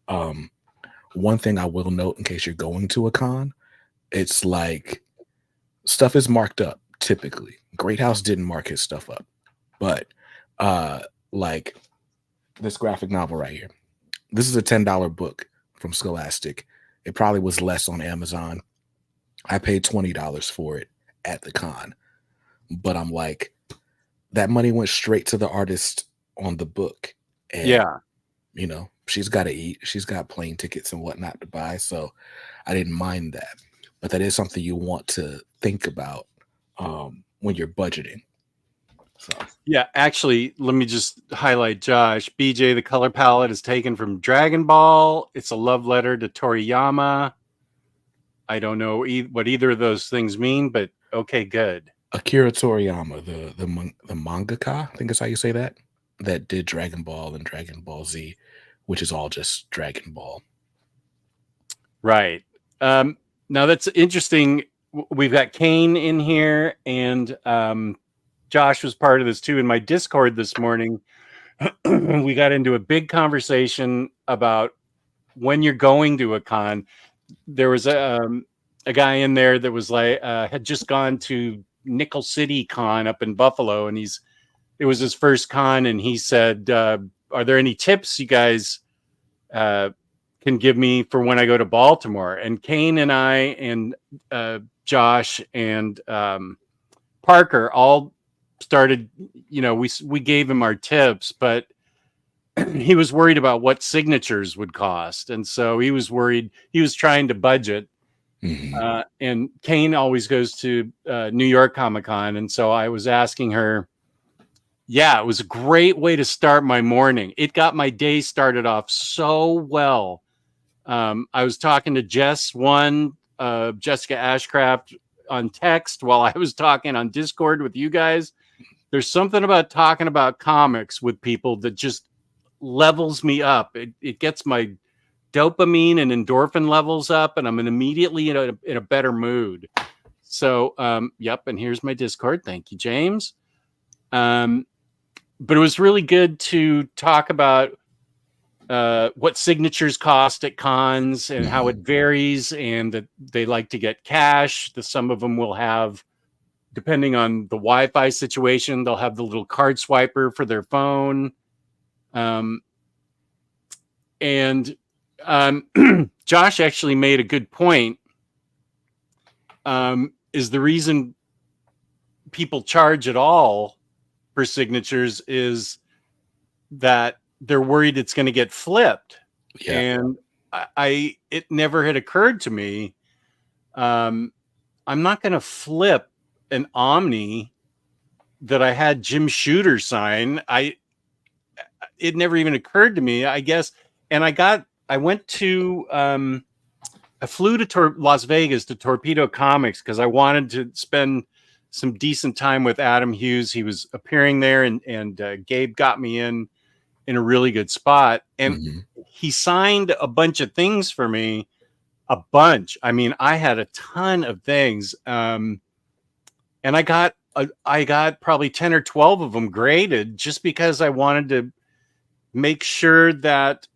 One thing I will note in case you're going to a con, it's like stuff is marked up typically. Great House didn't mark his stuff up, but like this graphic novel right here. This is a $10 book from Scholastic. It probably was less on Amazon. I paid $20 for it at the con, but I'm like, that money went straight to the artist on the book. And, Yeah. you know, she's got to eat. She's got plane tickets and whatnot to buy. So I didn't mind that. But that is something you want to think about when you're budgeting. So. Yeah, actually, let me just highlight Josh. BJ, the color palette is taken from Dragon Ball. It's a love letter to Toriyama. I don't know what either of those things mean, but okay, good. Akira Toriyama, the mangaka, I think is how you say that did Dragon Ball and Dragon Ball Z, which is all just Dragon Ball. Right. Now that's interesting. We've got Kane in here, and Josh was part of this too. In my Discord this morning, we got into a big conversation about when you're going to a con. There was a guy in there that was like had just gone to Nickel City Con up in Buffalo, and it was his first con, and he said, "Are there any tips you guys can give me for when I go to Baltimore?" And Kane and I and Josh and Parker all started, you know, we gave him our tips, but he was worried about what signatures would cost. And so he was worried. He was trying to budget. Mm-hmm. And Kane always goes to New York Comic-Con. And so I was asking her, yeah, it was a great way to start my morning. It got my day started off so well. I was talking to Jessica Ashcraft on text while I was talking on Discord with you guys. There's something about talking about comics with people that just levels me up. It gets my dopamine and endorphin levels up, and I'm immediately in a better mood. So, yep. And here's my Discord. Thank you, James. But it was really good to talk about what signatures cost at cons and how it varies, and that they like to get cash. Some of them will have, depending on the Wi-Fi situation, they'll have the little card swiper for their phone. Josh actually made a good point. Is the reason people charge at all for signatures is that they're worried it's going to get flipped. Yeah. And it never had occurred to me. I'm not going to flip an Omni that I had Jim Shooter sign. It never even occurred to me, I guess. And I went to, I flew to Las Vegas to Torpedo Comics because I wanted to spend some decent time with Adam Hughes. He was appearing there, and Gabe got me in a really good spot. And he signed a bunch of things for me, a bunch. I mean, I had a ton of things. And I got probably 10 or 12 of them graded just because I wanted to make sure that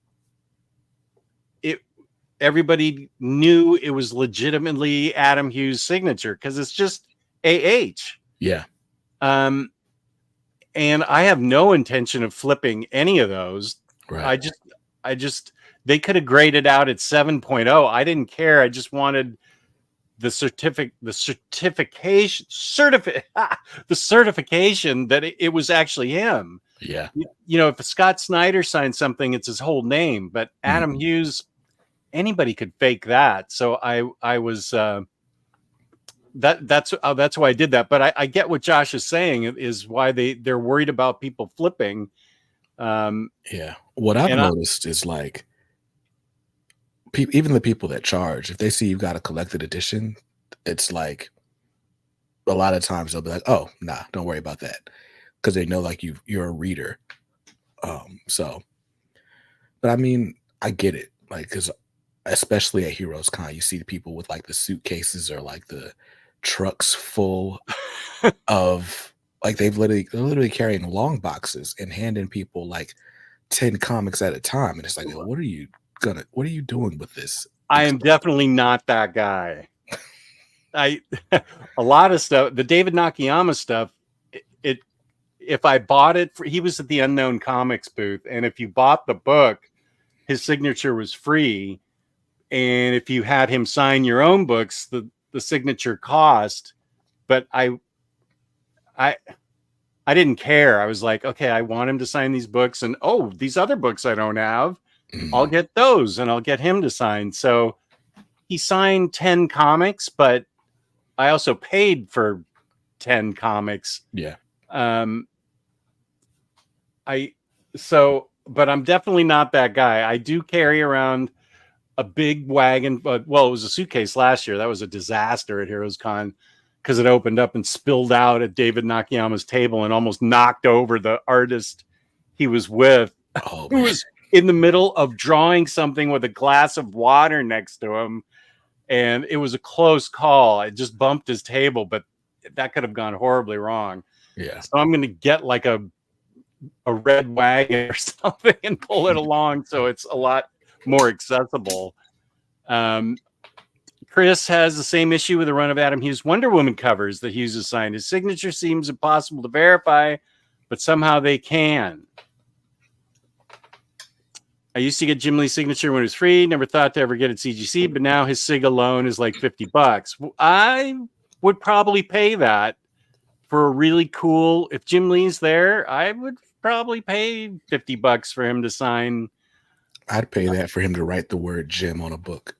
everybody knew it was legitimately Adam Hughes' signature, because it's just AH. Yeah. and I have no intention of flipping any of those. Right. I just they could have graded out at 7.0. I didn't care. I just wanted the certification that it was actually him. Yeah. You know, if Scott Snyder signed something, it's his whole name, but Adam Hughes, anybody could fake that. So I was that's why I did that. But I get what Josh is saying is why they're worried about people flipping. Yeah. What I've noticed is like even the people that charge, if they see you've got a collected edition, it's like a lot of times they'll be like, "Oh, nah, don't worry about that," because they know like you're a reader. So, but I mean, I get it, like because especially at Heroes Con, you see the people with like the suitcases or like the trucks full of like they're literally carrying long boxes and handing people like 10 comics at a time, and it's like, what are you doing with this? I am definitely not that guy. A lot of stuff, the David Nakayama stuff, if I bought it he was at the Unknown Comics booth, and if you bought the book, his signature was free, and if you had him sign your own books, the signature cost. But I didn't care. I was like, okay, I want him to sign these books, and oh, these other books I don't have, I'll get those, and I'll get him to sign. So he signed 10 comics, but I also paid for 10 comics. Yeah. But I'm definitely not that guy. I do carry around a big wagon, but well, it was a suitcase last year. That was a disaster at Heroes Con because it opened up and spilled out at David Nakayama's table and almost knocked over the artist he was with, who was in the middle of drawing something with a glass of water next to him. And it was a close call. It just bumped his table, but that could have gone horribly wrong. Yeah. So I'm going to get like a red wagon or something and pull it along so it's a lot more accessible. Chris has the same issue with the run of Adam Hughes Wonder Woman covers that Hughes has signed. His signature seems impossible to verify, but somehow they can. I used to get Jim Lee's signature when it was free. Never thought to ever get it CGC, but now his sig alone is like $50. I would probably pay that for a really cool. If Jim Lee's there, I would probably pay $50 for him to sign. I'd pay that for him to write the word Jim on a book.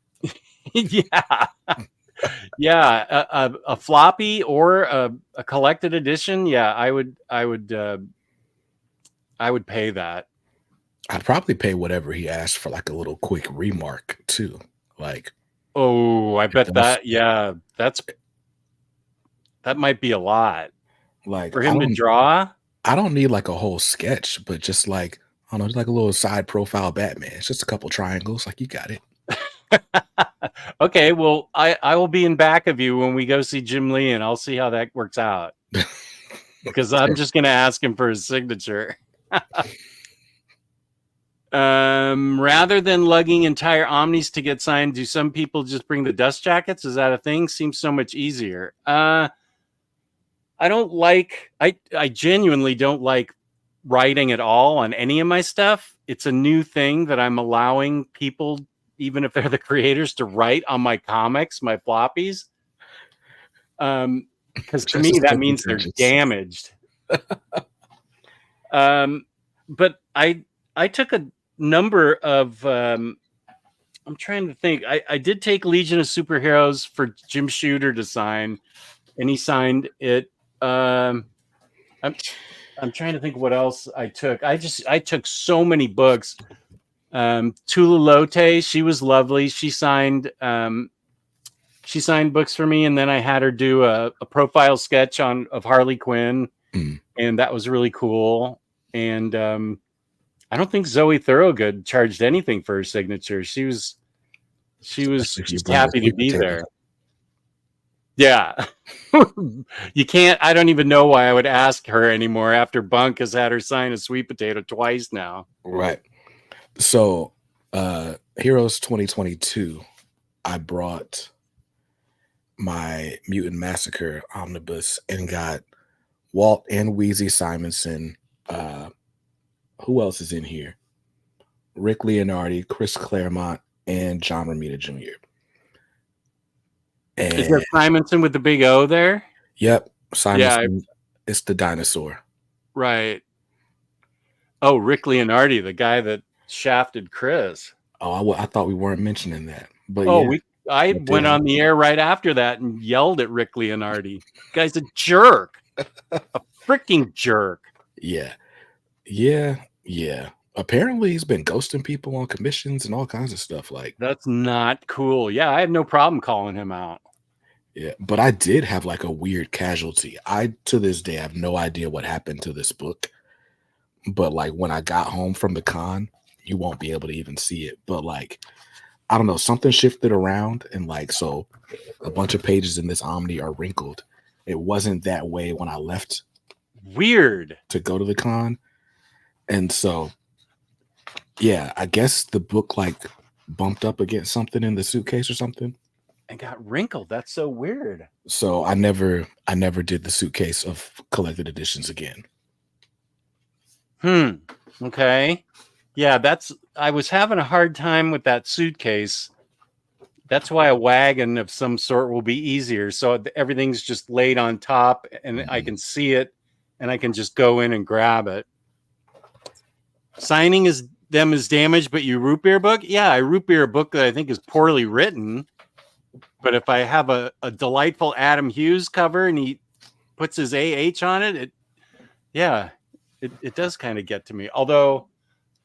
Yeah. Yeah. A floppy or a collected edition. Yeah, I would pay that. I'd probably pay whatever he asked for like a little quick remark too. Like, oh, I bet that, yeah, that might be a lot. Like for him to draw. I don't need like a whole sketch, but just like, I don't know, just like a little side profile Batman. It's just a couple triangles. Like, you got it. Okay, well, I will be in back of you when we go see Jim Lee, and I'll see how that works out. Because I'm just going to ask him for his signature. Rather than lugging entire Omnis to get signed, do some people just bring the dust jackets? Is that a thing? Seems so much easier. I genuinely don't like writing at all on any of my stuff. It's a new thing that I'm allowing people, even if they're the creators, to write on my comics, my floppies. Because to me, that means they're damaged. But I took a number of, I'm trying to think. I did take Legion of Superheroes for Jim Shooter to sign, and he signed it. I'm trying to think what else I took. I took so many books. Tula Lote, she was lovely. She signed books for me, and then I had her do a profile sketch of Harley Quinn, and that was really cool. And I don't think Zoe Thorogood charged anything for her signature. She was just happy to be there. Yeah. You can't, I don't even know why I would ask her anymore after Bunk has had her sign a sweet potato twice now. Right. So, Heroes 2022, I brought my Mutant Massacre omnibus and got Walt and Wheezy Simonson. Who else is in here? Rick Leonardi, Chris Claremont, and John Romita Jr. Is And that Simonson with the big O there? yep, Yeah, Simonson. It's the dinosaur. right. Oh, Rick Leonardi, the guy that shafted Chris. Oh, I thought we weren't mentioning that, but Oh, yeah, I that did went on happen. the air right after that and yelled at Rick Leonardi. Guy's a jerk. A freaking jerk. Yeah. Apparently, he's been ghosting people on commissions and all kinds of stuff. Like, That's not cool. Yeah, I have no problem calling him out. yeah, but I did have like a weird casualty. I to this day have no idea what happened to this book. But like when I got home from the con, you won't be able to even see it. But like, I don't know, something shifted around, and like so a bunch of pages in this Omni are wrinkled. It wasn't that way when I left Weird. to go to the con. And so yeah, I guess the book like bumped up against something in the suitcase or something. And got wrinkled. That's so weird. So I never did the suitcase of collected editions again. Okay. Yeah, I was having a hard time with that suitcase. That's why a wagon of some sort will be easier. So everything's just laid on top and I can see it and I can just go in and grab it. Signing is damaged, but you root beer book? Yeah, I root beer a book that I think is poorly written. But if I have a delightful Adam Hughes cover and he puts his AH on it, it does kind of get to me. Although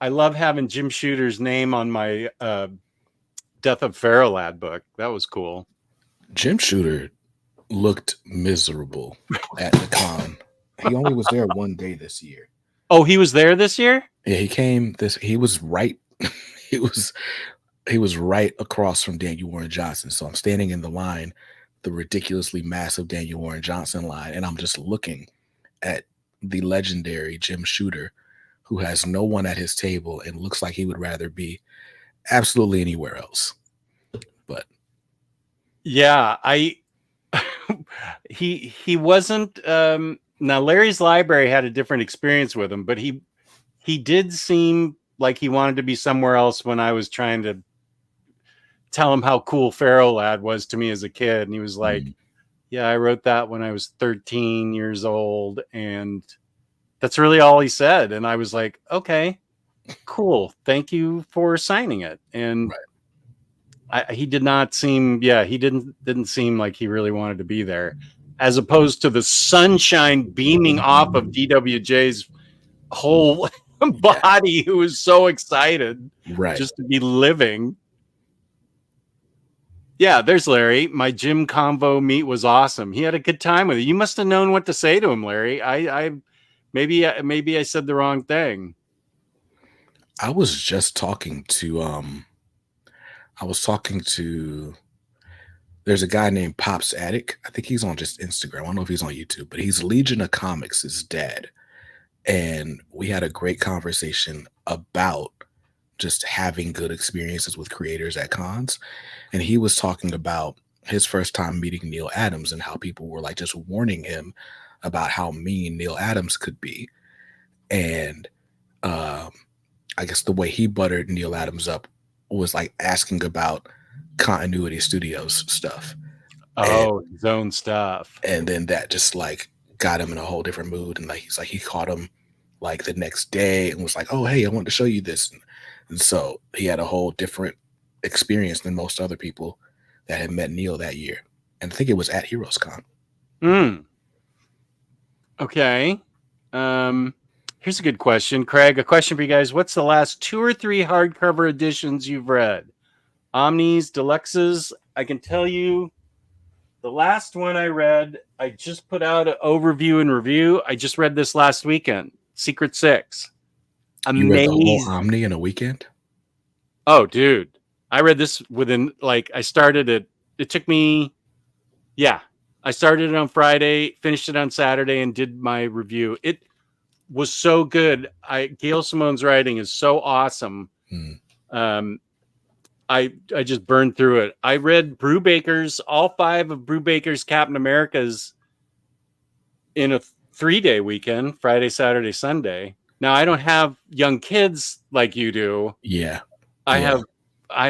I love having Jim Shooter's name on my Death of Pharaoh Lad book. That was cool. Jim Shooter looked miserable at the con. He only was there one day this year. Oh, he was there this year? Yeah, he was right. he was right across from Daniel Warren Johnson. So I'm standing in the line, the ridiculously massive Daniel Warren Johnson line, and I'm just looking at the legendary Jim Shooter, who has no one at his table and looks like he would rather be absolutely anywhere else. But yeah, he wasn't now Larry's Library had a different experience with him, but he did seem like he wanted to be somewhere else when I was trying to tell him how cool Pharaoh Lad was to me as a kid. And he was like, yeah, I wrote that when I was 13 years old. And that's really all he said. And I was like, okay, cool. Thank you for signing it. And he did not seem, he didn't seem like he really wanted to be there, as opposed to the sunshine beaming off of DWJ's whole body, who was so excited just to be living. Yeah, there's Larry. My Jim Convo meet was awesome. He had a good time with it. You must have known what to say to him, Larry. Maybe I said the wrong thing. I was just talking to there's a guy named Pops Attic. I think he's on just Instagram. I don't know if he's on YouTube, but he's Legion of Comics' dad. And we had a great conversation about just having good experiences with creators at cons. And he was talking about his first time meeting Neil Adams and how people were like just warning him about how mean Neil Adams could be. And I guess the way he buttered Neil Adams up was like asking about Continuity Studios stuff. His own stuff. And then that just like got him in a whole different mood. And like he's like, he caught him like the next day and was like, oh, hey, I wanted to show you this. And so he had a whole different experience than most other people that had met Neil that year. And I think it was at Heroes Con. Okay. Here's a good question. Craig, a question for you guys. What's the last 2 or 3 hardcover editions you've read? Omnis, Deluxes. I can tell you the last one I read, I just put out an overview and review. I just read this last weekend. Secret Six. Amazing. You read the whole Omni in a weekend? Oh, dude. I read this within, like, I started it. It took me, I started it on Friday, finished it on Saturday, and did my review. It was so good. Gail Simone's writing is so awesome. I just burned through it. I read Brubaker's, all 5 of Brubaker's Captain America's in a 3-day weekend, Friday, Saturday, Sunday. Now I don't have young kids like you do. Yeah. I Yeah.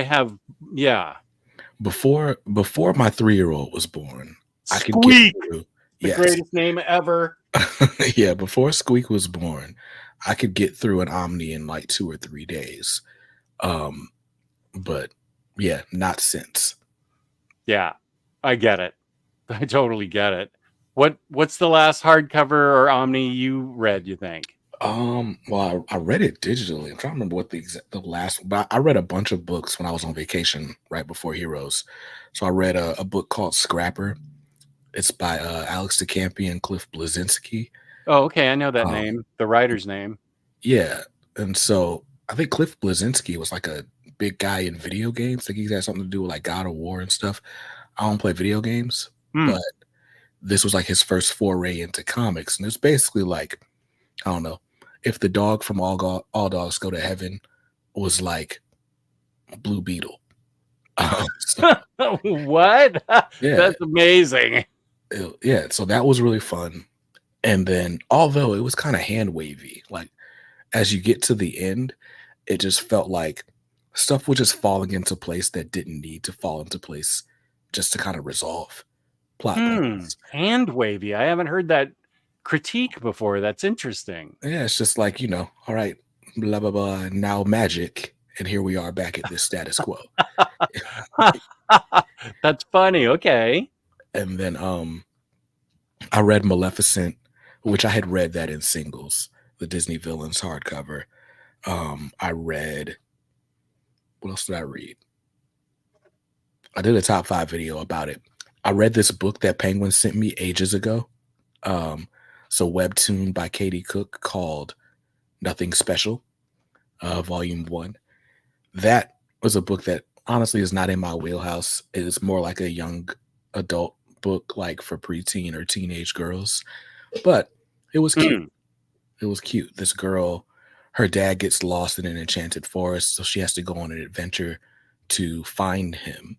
have, yeah. Before my 3-year-old was born, I could get Squeak, through. the Yes. greatest name ever. Yeah, before Squeak was born, I could get through an Omni in like 2 or 3 days. But yeah, not since. Yeah, I get it. I totally get it. What's the last hardcover or Omni you read, you think? Well, I read it digitally. I'm trying to remember what the last, but I read a bunch of books when I was on vacation right before Heroes. So I read a book called Scrapper. It's by Alex DeCampi and Cliff Bleszinski. Oh, okay. I know that Um, name, the writer's name. Yeah, and so I think Cliff Bleszinski was like a big guy in video games. I think he had something to do with like God of War and stuff. I don't play video games, but this was like his first foray into comics, and it's basically like, I don't know, if the dog from All Dogs Go to Heaven was like Blue Beetle. So, What? yeah, That's amazing. yeah. So that was really fun. And then, although it was kind of hand wavy, like as you get to the end, it just felt like stuff was just falling into place that didn't need to fall into place, just to kind of resolve plot points. Hand wavy. I haven't heard that critique before. That's interesting. Yeah, it's just like, all right, blah blah blah, now magic, and here we are back at this status quo. That's funny. Okay. And then I read Maleficent, which I had read that in singles, the Disney Villains hardcover. I read, what else did I read? I did a top 5 video about it. I read this book that Penguin sent me ages ago. So webtoon by Katie Cook called Nothing Special, Volume 1. That was a book that honestly is not in my wheelhouse. It is more like a young adult book, like for preteen or teenage girls. But it was cute. It was cute. This girl, her dad gets lost in an enchanted forest, so she has to go on an adventure to find him.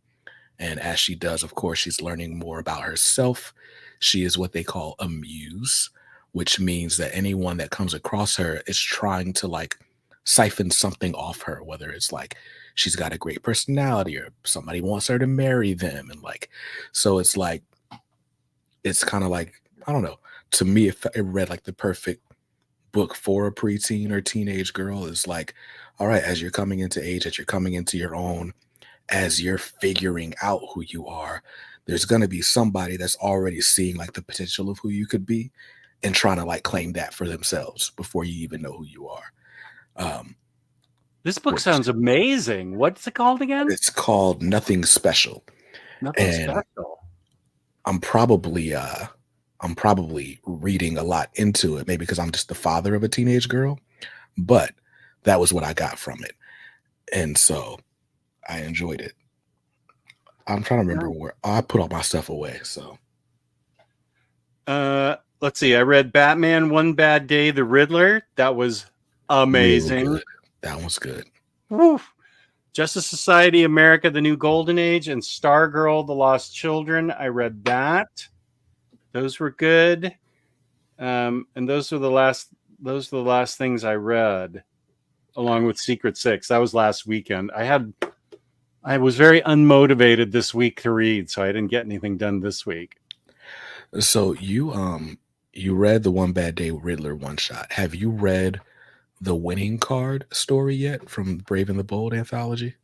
And as she does, of course, she's learning more about herself. She is what they call a muse, which means that anyone that comes across her is trying to like siphon something off her, whether it's like she's got a great personality or somebody wants her to marry them. And like, so it's like, it's kind of like, I don't know. To me, it read like the perfect book for a preteen or teenage girl. Is like, all right, as you're coming into age, as you're coming into your own, as you're figuring out who you are, there's going to be somebody that's already seeing like the potential of who you could be and trying to like claim that for themselves before you even know who you are. This book sounds amazing. What's it called again? It's called Nothing Special. Nothing Special. I'm probably reading a lot into it, maybe because I'm just the father of a teenage girl, but that was what I got from it. And so I enjoyed it. I'm trying to remember where I put all my stuff away. So let's see. I read Batman One Bad Day, The Riddler. That was amazing. Good. That was good. Woof. Justice Society America, The New Golden Age, and Stargirl, The Lost Children. I read that. Those were good. And those were the last things I read, along with Secret Six. That was last weekend. I was very unmotivated this week to read, so I didn't get anything done this week. So you read the One Bad Day Riddler one shot. Have you read the Winning Card story yet from Brave and the Bold anthology?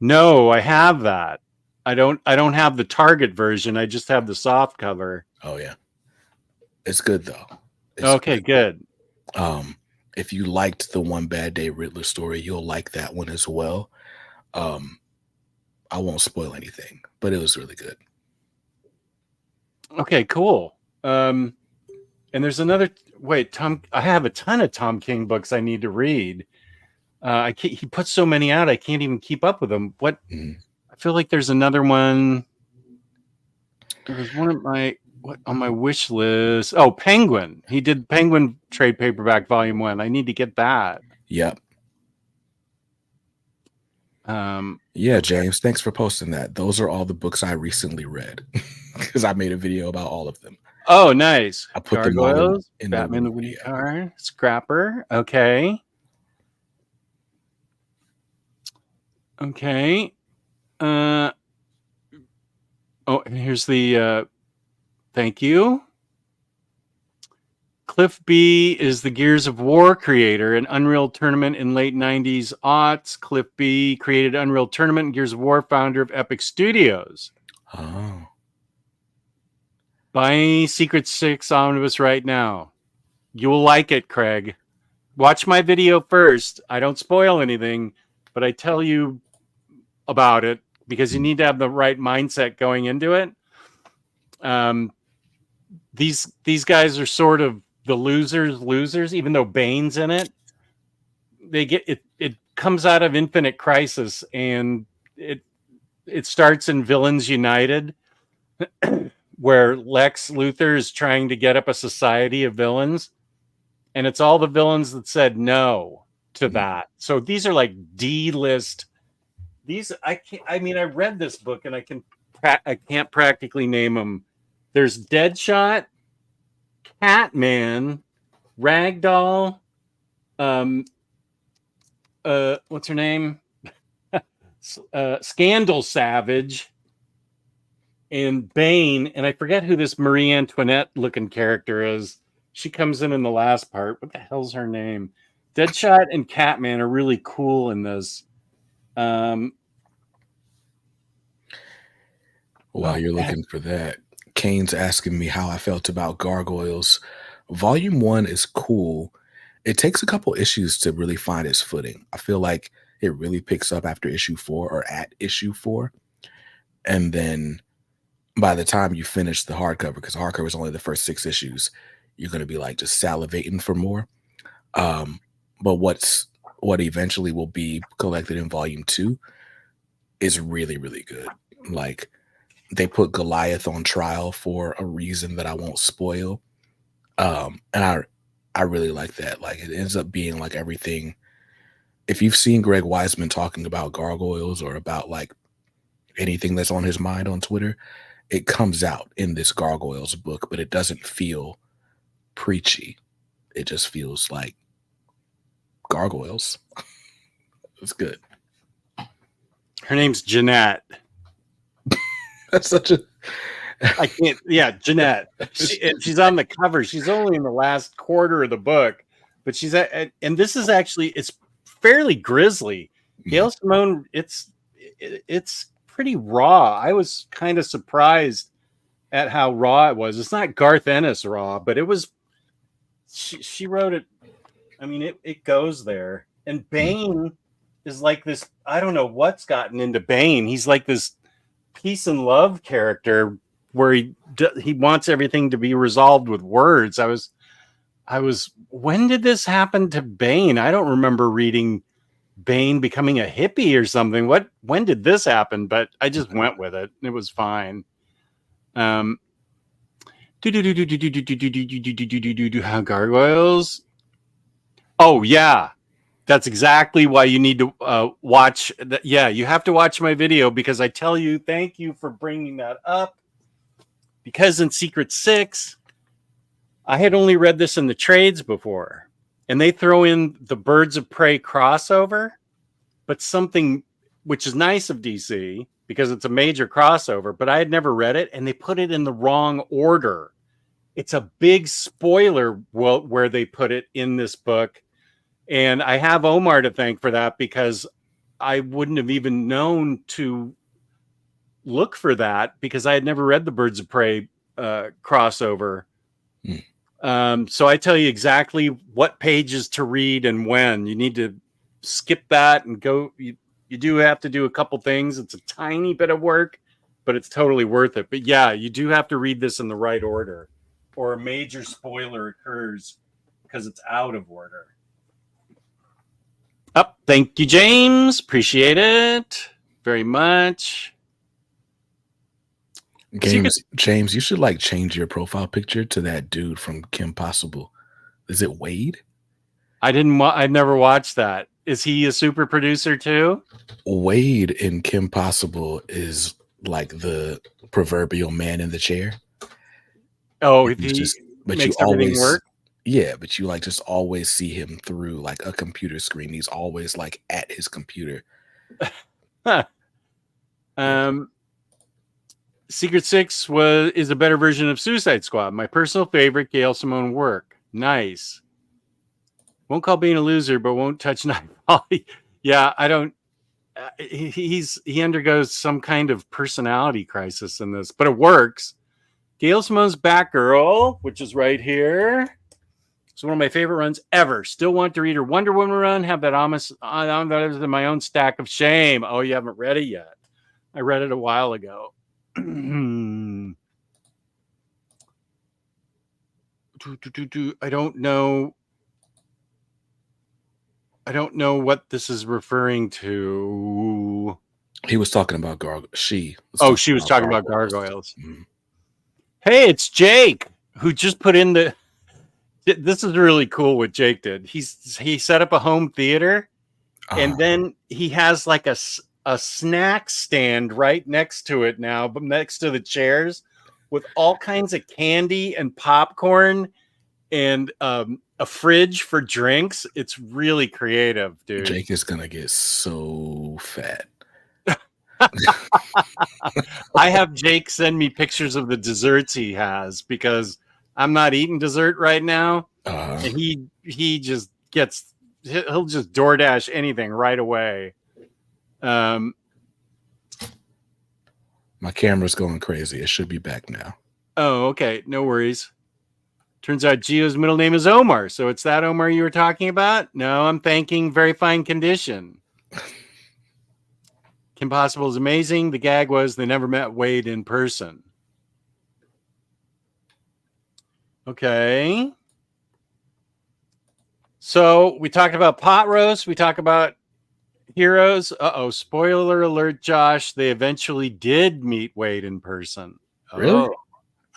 No, I have that. I don't have the Target version. I just have the soft cover. Oh yeah. It's good though. Okay, good. If you liked the One Bad Day Riddler story, you'll like that one as well. I won't spoil anything, but it was really good. Okay, cool. And there's another. Wait, I have a ton of Tom King books I need to read. He puts so many out, I can't even keep up with them. What? I feel like there's another one. There was one on my wish list. Oh, Penguin. He did Penguin trade paperback volume 1. I need to get that. Yep. Yeah, James, thanks for posting that. Those are all the books I recently read because I made a video about all of them. Oh, nice. I put them all Gargoyles, in Batman the the Winning Card, Scrapper. Okay. Okay. Oh, and here's the thank you. Cliff B is the Gears of War creator, an Unreal Tournament in late 90s aughts. Cliff B created Unreal Tournament and Gears of War, founder of Epic Studios. Oh. Buy Secret 6 Omnibus right now. You will like it, Craig. Watch my video first. I don't spoil anything, but I tell you about it because you need to have the right mindset going into it. These guys are sort of the losers, even though Bane's in it. They get it. It comes out of Infinite Crisis, and it starts in Villains United, where Lex Luthor is trying to get up a society of villains, and it's all the villains that said no to that. So these are like D-list. These I can't. I mean, I read this book, and I can't practically name them. There's Deadshot, Catman, Ragdoll, what's her name? Scandal Savage, and Bane, and I forget who this Marie Antoinette looking character is. She comes in the last part. What the hell's her name? Deadshot and Catman are really cool in this. While you're looking for that, Kane's asking me how I felt about Gargoyles. Volume 1 is cool. It takes a couple issues to really find its footing. I feel like it really picks up after issue 4 or at issue 4. And then by the time you finish the hardcover, because hardcover is only the first 6 issues, you're going to be like just salivating for more. But what eventually will be collected in volume 2 is really, really good. Like, they put Goliath on trial for a reason that I won't spoil. And I really like that. Like, it ends up being like everything. If you've seen Greg Weisman talking about Gargoyles or about like anything that's on his mind on Twitter, it comes out in this Gargoyles book, but it doesn't feel preachy. It just feels like Gargoyles. It's good. Her name's Jeanette. That's such a... I can't. Yeah, Jeanette. She's on the cover. She's only in the last quarter of the book, but she's at, and this is actually, it's fairly grisly. Gail Simone, it's pretty raw. I was kind of surprised at how raw it was. It's not Garth Ennis raw, but it was. She wrote it. I mean, it goes there. And Bane is like this. I don't know what's gotten into Bane. He's like this peace and love character where he wants everything to be resolved with words. I was when did this happen to Bane? I don't remember reading Bane becoming a hippie or something. When did this happen? But I just went with it. It was fine. How Gargoyles. Oh yeah. That's exactly why you need to watch. Yeah, you have to watch my video because I tell you, thank you for bringing that up. Because in Secret 6, I had only read this in the trades before, and they throw in the Birds of Prey crossover, but something which is nice of DC because it's a major crossover, but I had never read it, and they put it in the wrong order. It's a big spoiler where they put it in this book. And I have Omar to thank for that because I wouldn't have even known to look for that because I had never read the Birds of Prey crossover. So I tell you exactly what pages to read and when. You need to skip that and go. You do have to do a couple things. It's a tiny bit of work, but it's totally worth it. But yeah, you do have to read this in the right order or a major spoiler occurs because it's out of order. Thank you, James. Appreciate it very much. James, you should like change your profile picture to that dude from Kim Possible. Is it Wade? I've never watched that. Is he a super producer too? Wade in Kim Possible is like the proverbial man in the chair. Oh, And if he's he just, but you makes everything always, work. yeah, but you like just always see him through like a computer screen. He's always like at his computer. Huh. Yeah. Secret Six is a better version of Suicide Squad. My personal favorite, Gail Simone work. Nice. Won't call being a loser, but won't touch Night Valley. Yeah, I don't. He undergoes some kind of personality crisis in this, but it works. Gail Simone's Batgirl, which is right here. It's one of my favorite runs ever. Still want to read her Wonder Woman run. Have that almost in my own stack of shame. Oh, you haven't read it yet. I read it a while ago. I don't know. I don't know what this is referring to. He was talking about gargoyle. She was talking about gargoyles. Mhm. Hey, it's Jake who just put in the. This is really cool what Jake did. He set up a home theater, and then he has like a snack stand right next to it now, but next to the chairs, with all kinds of candy and popcorn, and a fridge for drinks. It's really creative, dude. Jake is gonna get so fat. I have Jake send me pictures of the desserts he has because I'm not eating dessert right now, and he just he'll just DoorDash anything right away. My camera's going crazy. It should be back now. Oh, okay, no worries. Turns out Gio's middle name is Omar, so it's that Omar you were talking about? No, I'm thanking very fine condition. Kim Possible is amazing. The gag was they never met Wade in person. Okay. So we talked about pot roast. We talked about heroes. Spoiler alert, Josh. They eventually did meet Wade in person. Really? Oh.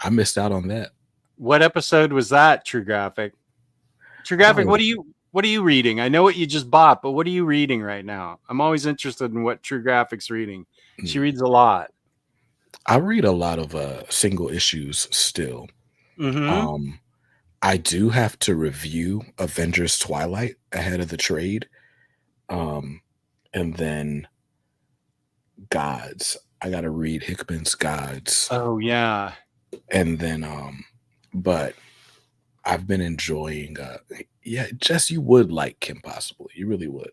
I missed out on that. What episode was that, True Graphic? True Graphic, what are you reading? I know what you just bought, but what are you reading right now? I'm always interested in what True Graphic's reading. She reads a lot. I read a lot of single issues still. Mm-hmm. I do have to review Avengers Twilight ahead of the trade. And then Gods. I gotta read Hickman's Gods. Oh yeah. And then but I've been enjoying Jess, you would like Kim Possible. You really would.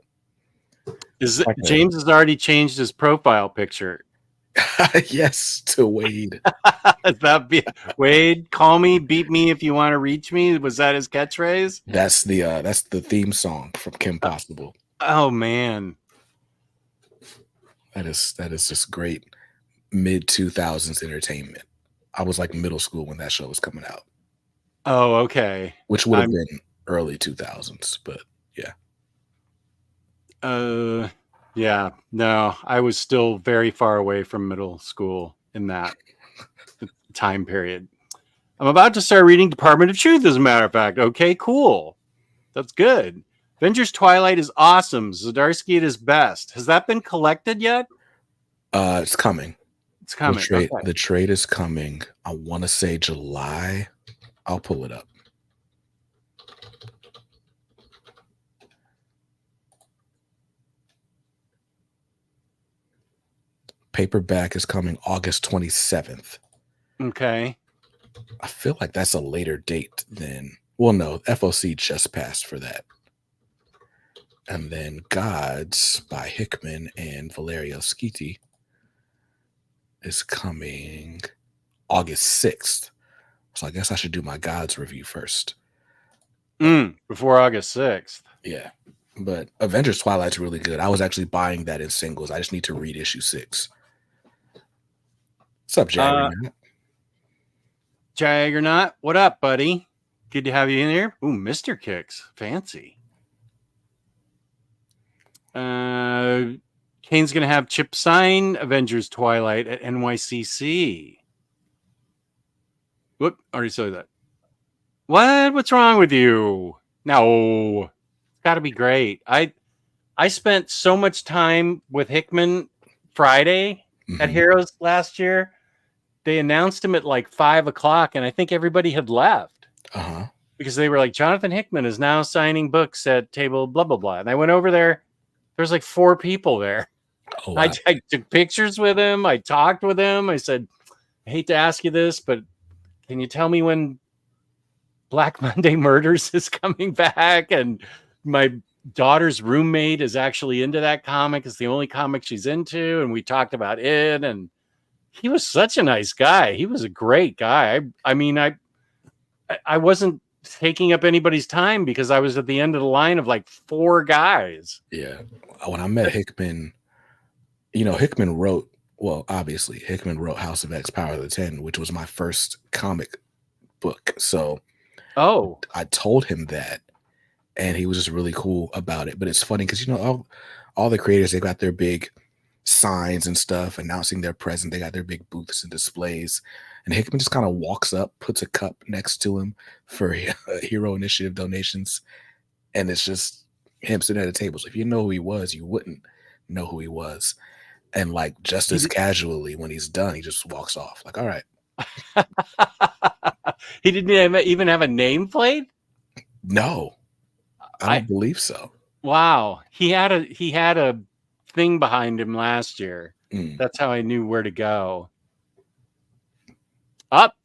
James has already changed his profile picture. Yes, to Wade. Wade, call me, beat me if you want to reach me. Was that his catchphrase? That's the theme song from Kim Possible. Oh man. That is just great mid 2000s entertainment. I was like middle school when that show was coming out. Oh, okay. Which would have been early 2000s, but yeah. Yeah, no, I was still very far away from middle school in that time period. I'm about to start reading Department of Truth, as a matter of fact. Okay, cool. That's good. Avengers Twilight is awesome. Zdarsky at his best. Has that been collected yet? It's coming. It's coming. The trade is coming. I want to say July. I'll pull it up. Paperback is coming August 27th. Okay. I feel like that's a later date than, well, no, FOC just passed for that. And then Gods by Hickman and Valerio Schiti is coming August 6th. So I guess I should do my Gods review first. Before August 6th. Yeah. But Avengers Twilight's really good. I was actually buying that in singles. I just need to read issue 6. What's up, Jaggernaut? Jaggernaut, what up, buddy? Good to have you in here. Ooh, Mr. Kicks. Fancy. Kane's going to have Chip sign Avengers Twilight at NYCC. Whoop, already saw that. What? What's wrong with you? No. It's got to be great. I spent so much time with Hickman Friday at Heroes last year they announced him at like 5:00, and I think everybody had left because they were like, Jonathan Hickman is now signing books at table blah blah blah. And I went over there. There's like 4 people there. Oh, wow. I took pictures with him. I talked with him. I said, I hate to ask you this, but can you tell me when Black Monday Murders is coming back? And my daughter's roommate is actually into that comic. It's the only comic she's into. And we talked about it. And he was such a nice guy. He was a great guy. I mean, I wasn't taking up anybody's time because I was at the end of the line of like 4 guys. Yeah. When I met Hickman, you know, Hickman wrote House of X, Power of the 10, which was my first comic book. So I told him that, and he was just really cool about it. But it's funny because, you know, all the creators, they got their big signs and stuff announcing their present. They got their big booths and displays. And Hickman just kind of walks up, puts a cup next to him for Hero Initiative donations. And it's just him sitting at a table. So if you know who he was, you wouldn't know who he was. And like just as casually, when he's done, he just walks off. Like, all right. He didn't even have a nameplate? No, I don't believe so. Wow. He had a thing behind him last year. That's how I knew where to go.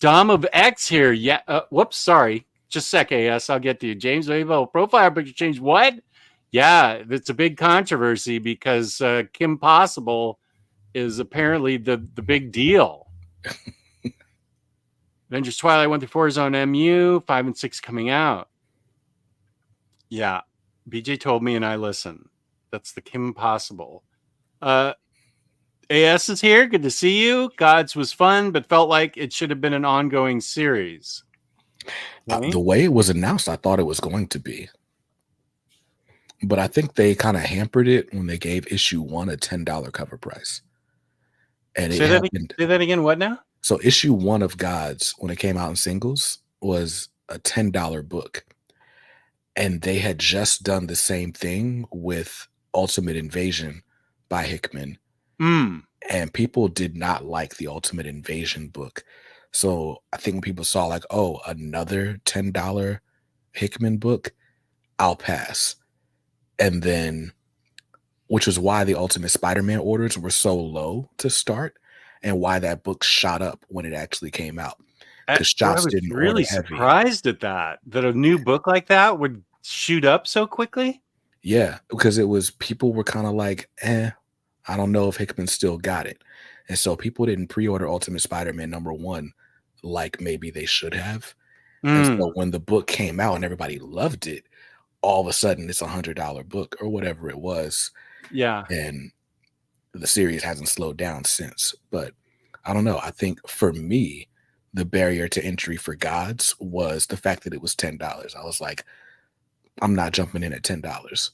Dom of X here. Yeah. Whoops. Sorry. Just a sec, AS. I'll get to you. James Wavell profile picture change. What? Yeah, it's a big controversy because Kim Possible is apparently the big deal. Avengers Twilight 1 through 4 is on MU. 5 and 6 coming out. Yeah. BJ told me and I listened. That's the Kim Possible. AS is here. Good to see you. Gods was fun, but felt like it should have been an ongoing series. The way it was announced, I thought it was going to be. But I think they kind of hampered it when they gave issue 1 a $10 cover price. And say that again. What now? So issue 1 of Gods, when it came out in singles, was a $10 book. And they had just done the same thing with Ultimate Invasion by Hickman. And people did not like the Ultimate Invasion book. So I think when people saw like, oh, another $10 Hickman book, I'll pass. And then, which was why the Ultimate Spider-Man orders were so low to start, and why that book shot up when it actually came out. Because shops didn't order heavy. I was really surprised at that a new book like that would shoot up so quickly. Yeah, because it was, people were kind of like, I don't know if Hickman still got it. And so people didn't pre-order Ultimate Spider-Man #1 like maybe they should have. And so when the book came out and everybody loved it, all of a sudden it's $100 book or whatever it was. Yeah. And the series hasn't slowed down since. But I don't know. I think for me, the barrier to entry for Gods was the fact that it was $10. I was like, I'm not jumping in at $10.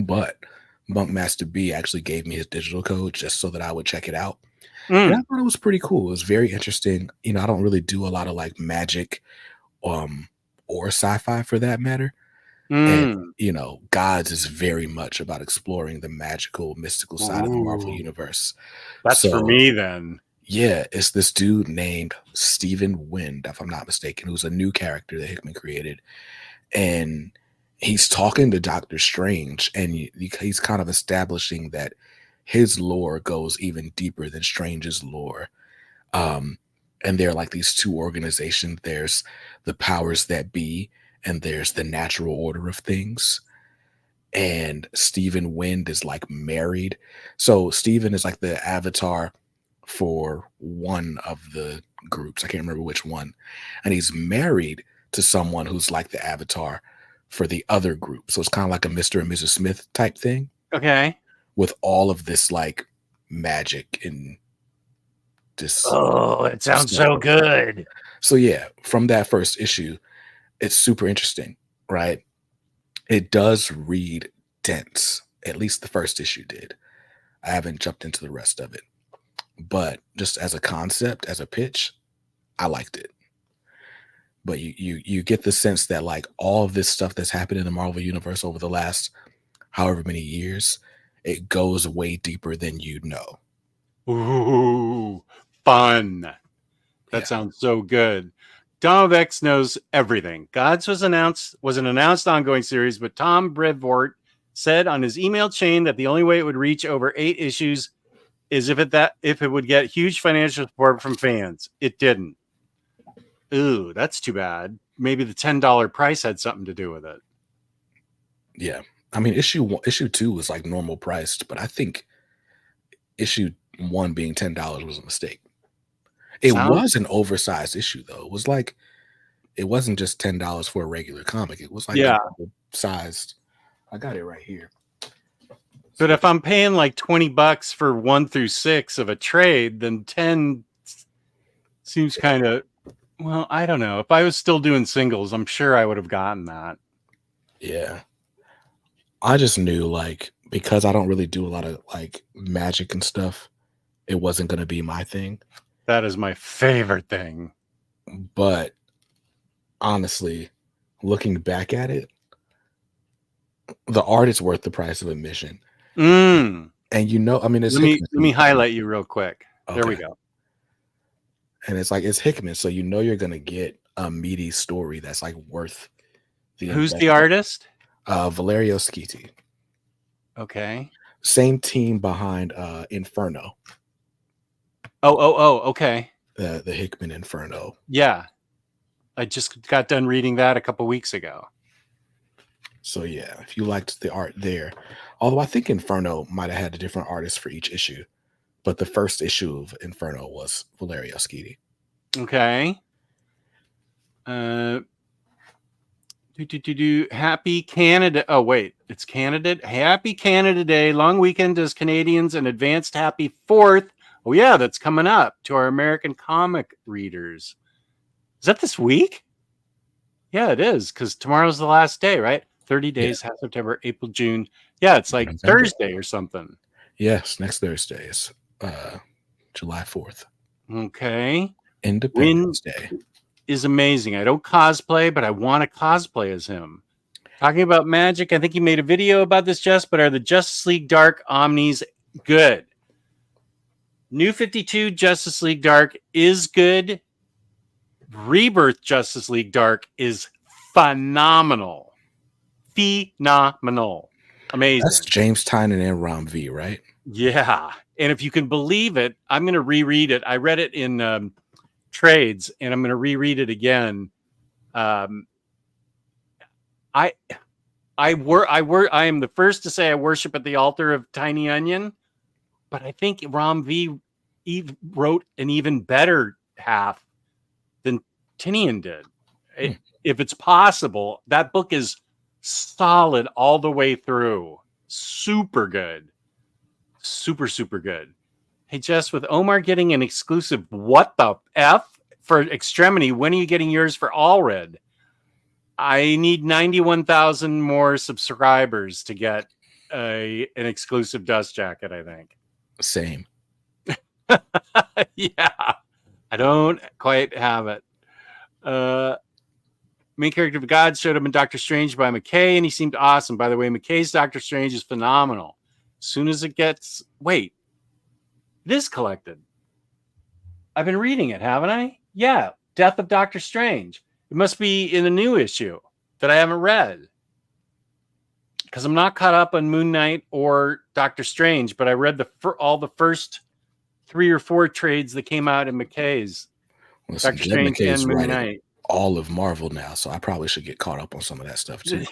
But Bunkmaster B actually gave me his digital code just so that I would check it out. And I thought it was pretty cool. It was very interesting. You know, I don't really do a lot of like magic or sci-fi for that matter. And, you know, Gods is very much about exploring the magical, mystical side of the Marvel Universe. That's for me then. Yeah, it's this dude named Stephen Wind, if I'm not mistaken, who's a new character that Hickman created. And he's talking to Doctor Strange, and he's kind of establishing that his lore goes even deeper than Strange's lore. And there are like these 2 organizations. There's the powers that be, and there's the natural order of things. And Stephen Wind is like married. So Stephen is like the avatar for one of the groups. I can't remember which one. And he's married to someone who's like the avatar for the other group. So it's kind of like a Mr. and Mrs. Smith type thing. Okay. With all of this like magic and this. Oh, it sounds so good. So yeah, from that first issue, it's super interesting, right? It does read dense. At least the first issue did. I haven't jumped into the rest of it. But just as a concept, as a pitch, I liked it. But you get the sense that like all of this stuff that's happened in the Marvel Universe over the last however many years, it goes way deeper than you know. Ooh, fun. That sounds so good. Tom of X knows everything. Gods was an announced ongoing series, but Tom Brevoort said on his email chain that the only way it would reach over 8 issues is if it would get huge financial support from fans. It didn't. Ooh, that's too bad. Maybe the $10 price had something to do with it. Yeah. I mean, issue 2 was like normal priced, but I think issue 1 being $10 was a mistake. It was an oversized issue, though. It was like, it wasn't just $10 for a regular comic. It was like a sized. I got it right here. But if I'm paying like $20 for 1 through 6 of a trade, then 10 seems kind of, well, I don't know. If I was still doing singles, I'm sure I would have gotten that. Yeah. I just knew, like, because I don't really do a lot of like magic and stuff, it wasn't going to be my thing. That is my favorite thing. But honestly, looking back at it, the art is worth the price of admission. And I mean, it's let me highlight you real quick. Okay. There we go. And it's like, it's Hickman, so you're gonna get a meaty story that's like worth the Who's the artist? Valerio Schiti. Okay. Same team behind Inferno. Oh, okay. The Hickman Inferno. Yeah. I just got done reading that a couple weeks ago. So yeah, if you liked the art there, although I think Inferno might have had a different artist for each issue, but the first issue of Inferno was Valerio Schiti. Okay. Happy Canada. Oh, wait, it's Canada. Happy Canada Day. Long weekend as Canadians and advanced happy 4th. Oh, yeah, that's coming up to our American comic readers. Is that this week? Yeah, it is, because tomorrow's the last day, right? 30 days, half September, April, June. Yeah, it's like November. Thursday or something. Yes, next Thursday is July 4th. Okay. Independence Day is amazing. I don't cosplay, but I want to cosplay as him. Talking about magic, I think you made a video about this, Jess, but are the Justice League Dark Omnis good? New 52 Justice League Dark is good. Rebirth Justice League Dark is phenomenal. Phenomenal. Amazing. That's James Tynion and Rom V, right? Yeah. And if you can believe it, I'm going to reread it. I read it in trades, and I'm going to reread it again. I am the first to say I worship at the altar of Tiny Onion, but I think Rom V wrote an even better half than Tinian did. If it's possible, that book is solid all the way through. Super good. Super, super good. Hey, Jess, with Omar getting an exclusive what the F for Extremity, when are you getting yours for All Red? I need 91,000 more subscribers to get an exclusive dust jacket, I think. Same. Yeah. I don't quite have it. Main character of God showed up in Doctor Strange by McKay, and he seemed awesome. By the way, McKay's Doctor Strange is phenomenal. As soon as it gets... Wait. This collected. I've been reading it, haven't I? Yeah. Death of Doctor Strange. It must be in a new issue that I haven't read. Because I'm not caught up on Moon Knight or Doctor Strange, but I read all the first 3 or 4 trades that came out in McKay's. Listen, Doctor Strange and Moon Knight. All of Marvel now, so I probably should get caught up on some of that stuff too.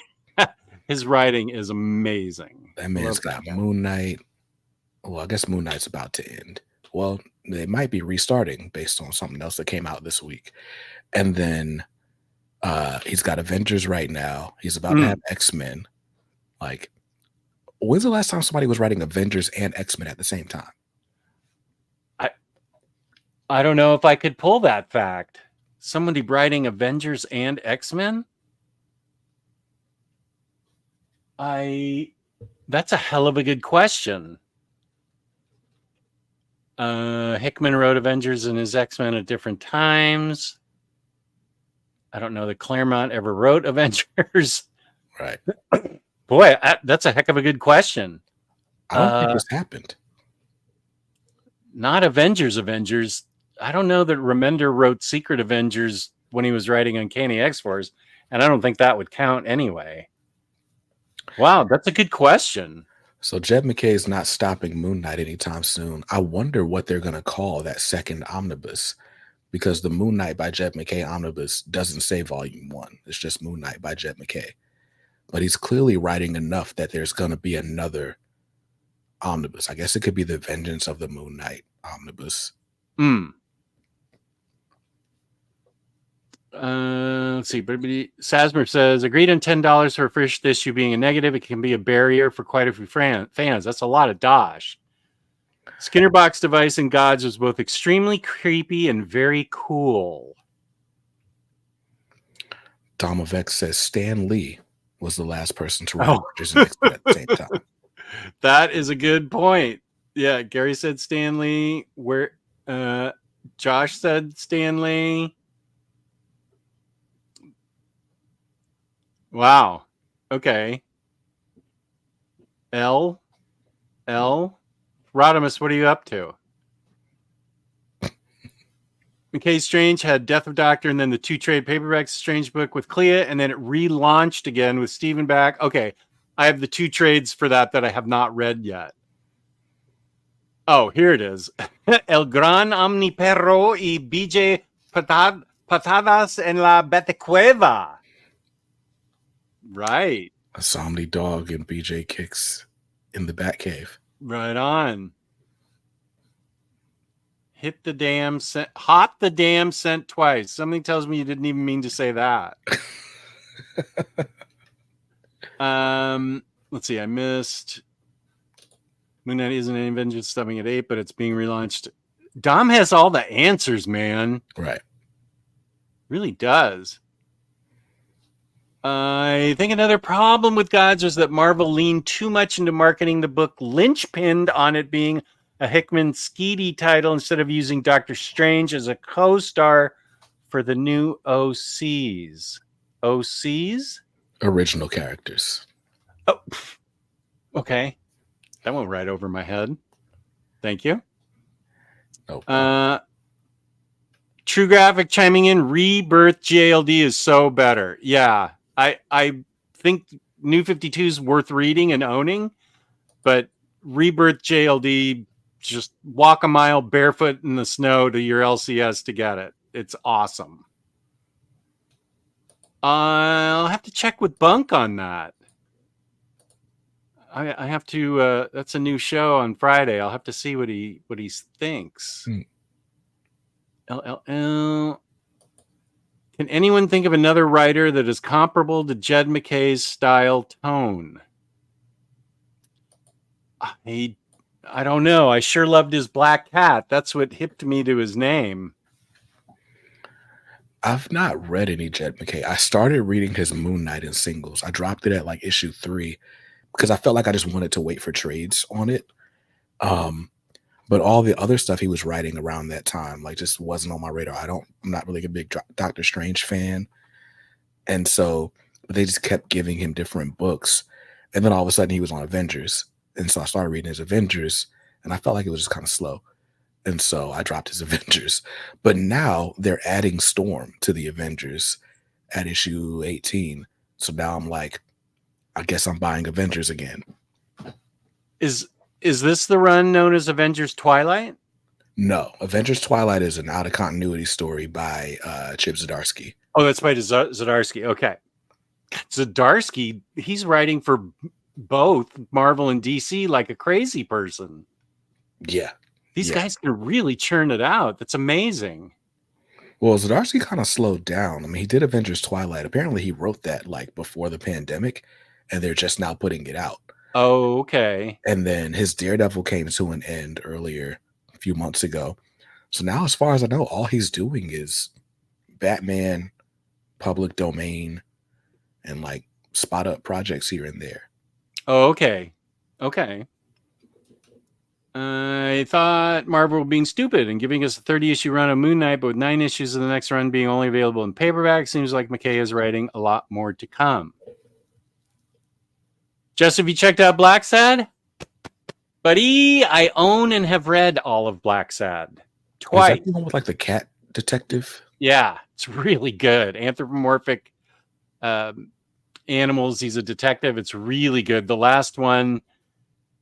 His writing is amazing. That man's got Moon Knight. Well, I guess Moon Knight's about to end. Well, they might be restarting based on something else that came out this week. And then he's got Avengers right now. He's about to have X-Men. Like, when's the last time somebody was writing Avengers and X-Men at the same time? I don't know if I could pull that fact. Somebody writing Avengers and X-Men? That's a hell of a good question. Hickman wrote Avengers and his X-Men at different times. I don't know that Claremont ever wrote Avengers. Right. Boy, that's a heck of a good question. I don't think this happened. Not Avengers. I don't know that Remender wrote Secret Avengers when he was writing Uncanny X-Force, and I don't think that would count anyway. Wow, that's a good question. So Jed McKay is not stopping Moon Knight anytime soon. I wonder what they're going to call that second omnibus, because the Moon Knight by Jed McKay omnibus doesn't say Volume 1. It's just Moon Knight by Jed McKay. But he's clearly writing enough that there's going to be another omnibus. I guess it could be the Vengeance of the Moon Knight omnibus. Let's see. Sasmer says, agreed on $10 for a first issue being a negative. It can be a barrier for quite a few fans. That's a lot of dosh. Skinner box device in Gods was both extremely creepy and very cool. Domovex says Stan Lee was the last person to write Avengers and X-Men at the same time. That is a good point. Yeah, Gary said Stan Lee. Where Josh said Stan Lee. Wow. Okay. L. Rodimus, what are you up to? McKay Strange had Death of Doctor and then the 2 trade paperbacks Strange book with Clea, and then it relaunched again with Stephen back. Okay. I have the 2 trades for that I have not read yet. Oh, here it is. El Gran Omniperro y BJ Patadas en la Batacueva. Right. A Omnidog and BJ kicks in the BatCave. Right on. Hot the damn scent twice. Something tells me you didn't even mean to say that. Let's see. I missed. Moon Knight isn't an Avengers stubbing at 8, but it's being relaunched. Dom has all the answers, man. Right. Really does. I think another problem with Gods was that Marvel leaned too much into marketing the book, linchpinned on it being a Hickman Skeety title instead of using Doctor Strange as a co-star for the new OCs. OCs? Original characters. Oh, okay. That went right over my head. Thank you. Oh. True Graphic chiming in. Rebirth JLD is so better. Yeah. I think New 52 is worth reading and owning, but Rebirth JLD, just walk a mile barefoot in the snow to your LCS to get it. It's awesome. I'll have to check with Bunk on that. I have to. That's a new show on Friday. I'll have to see what he thinks. LLL. Can anyone think of another writer that is comparable to Jed McKay's style tone? I don't know. I sure loved his Black Cat. That's what hipped me to his name. I've not read any Jed McKay. I started reading his Moon Knight in singles. I dropped it at like issue 3 because I felt like I just wanted to wait for trades on it. But all the other stuff he was writing around that time, like, just wasn't on my radar. I'm not really a big Doctor Strange fan. And so they just kept giving him different books. And then all of a sudden he was on Avengers. And so I started reading his Avengers and I felt like it was just kind of slow. And so I dropped his Avengers. But now they're adding Storm to the Avengers at issue 18. So now I'm like, I guess I'm buying Avengers again. Is this the run known as Avengers Twilight? No, Avengers Twilight is an out of continuity story by Chip Zdarsky. Oh, that's by Zdarsky. Okay. Zdarsky, he's writing for both Marvel and DC like a crazy person. Yeah. These guys can really churn it out. That's amazing. Well, Zdarsky kind of slowed down. I mean, he did Avengers Twilight. Apparently he wrote that like before the pandemic, and they're just now putting it out. Oh, okay. And then his Daredevil came to an end earlier, a few months ago. So now, as far as I know, all he's doing is Batman, public domain, and like spot up projects here and there. Oh, okay. Okay. I thought Marvel were being stupid and giving us a 30-issue run of Moon Knight, but with 9 issues of the next run being only available in paperback, seems like McKay is writing a lot more to come. Jess, have you checked out Black Sad? Buddy, I own and have read all of Black Sad. Is that twice. the one with like the cat detective? Yeah, it's really good. Anthropomorphic animals. He's a detective. It's really good. The last one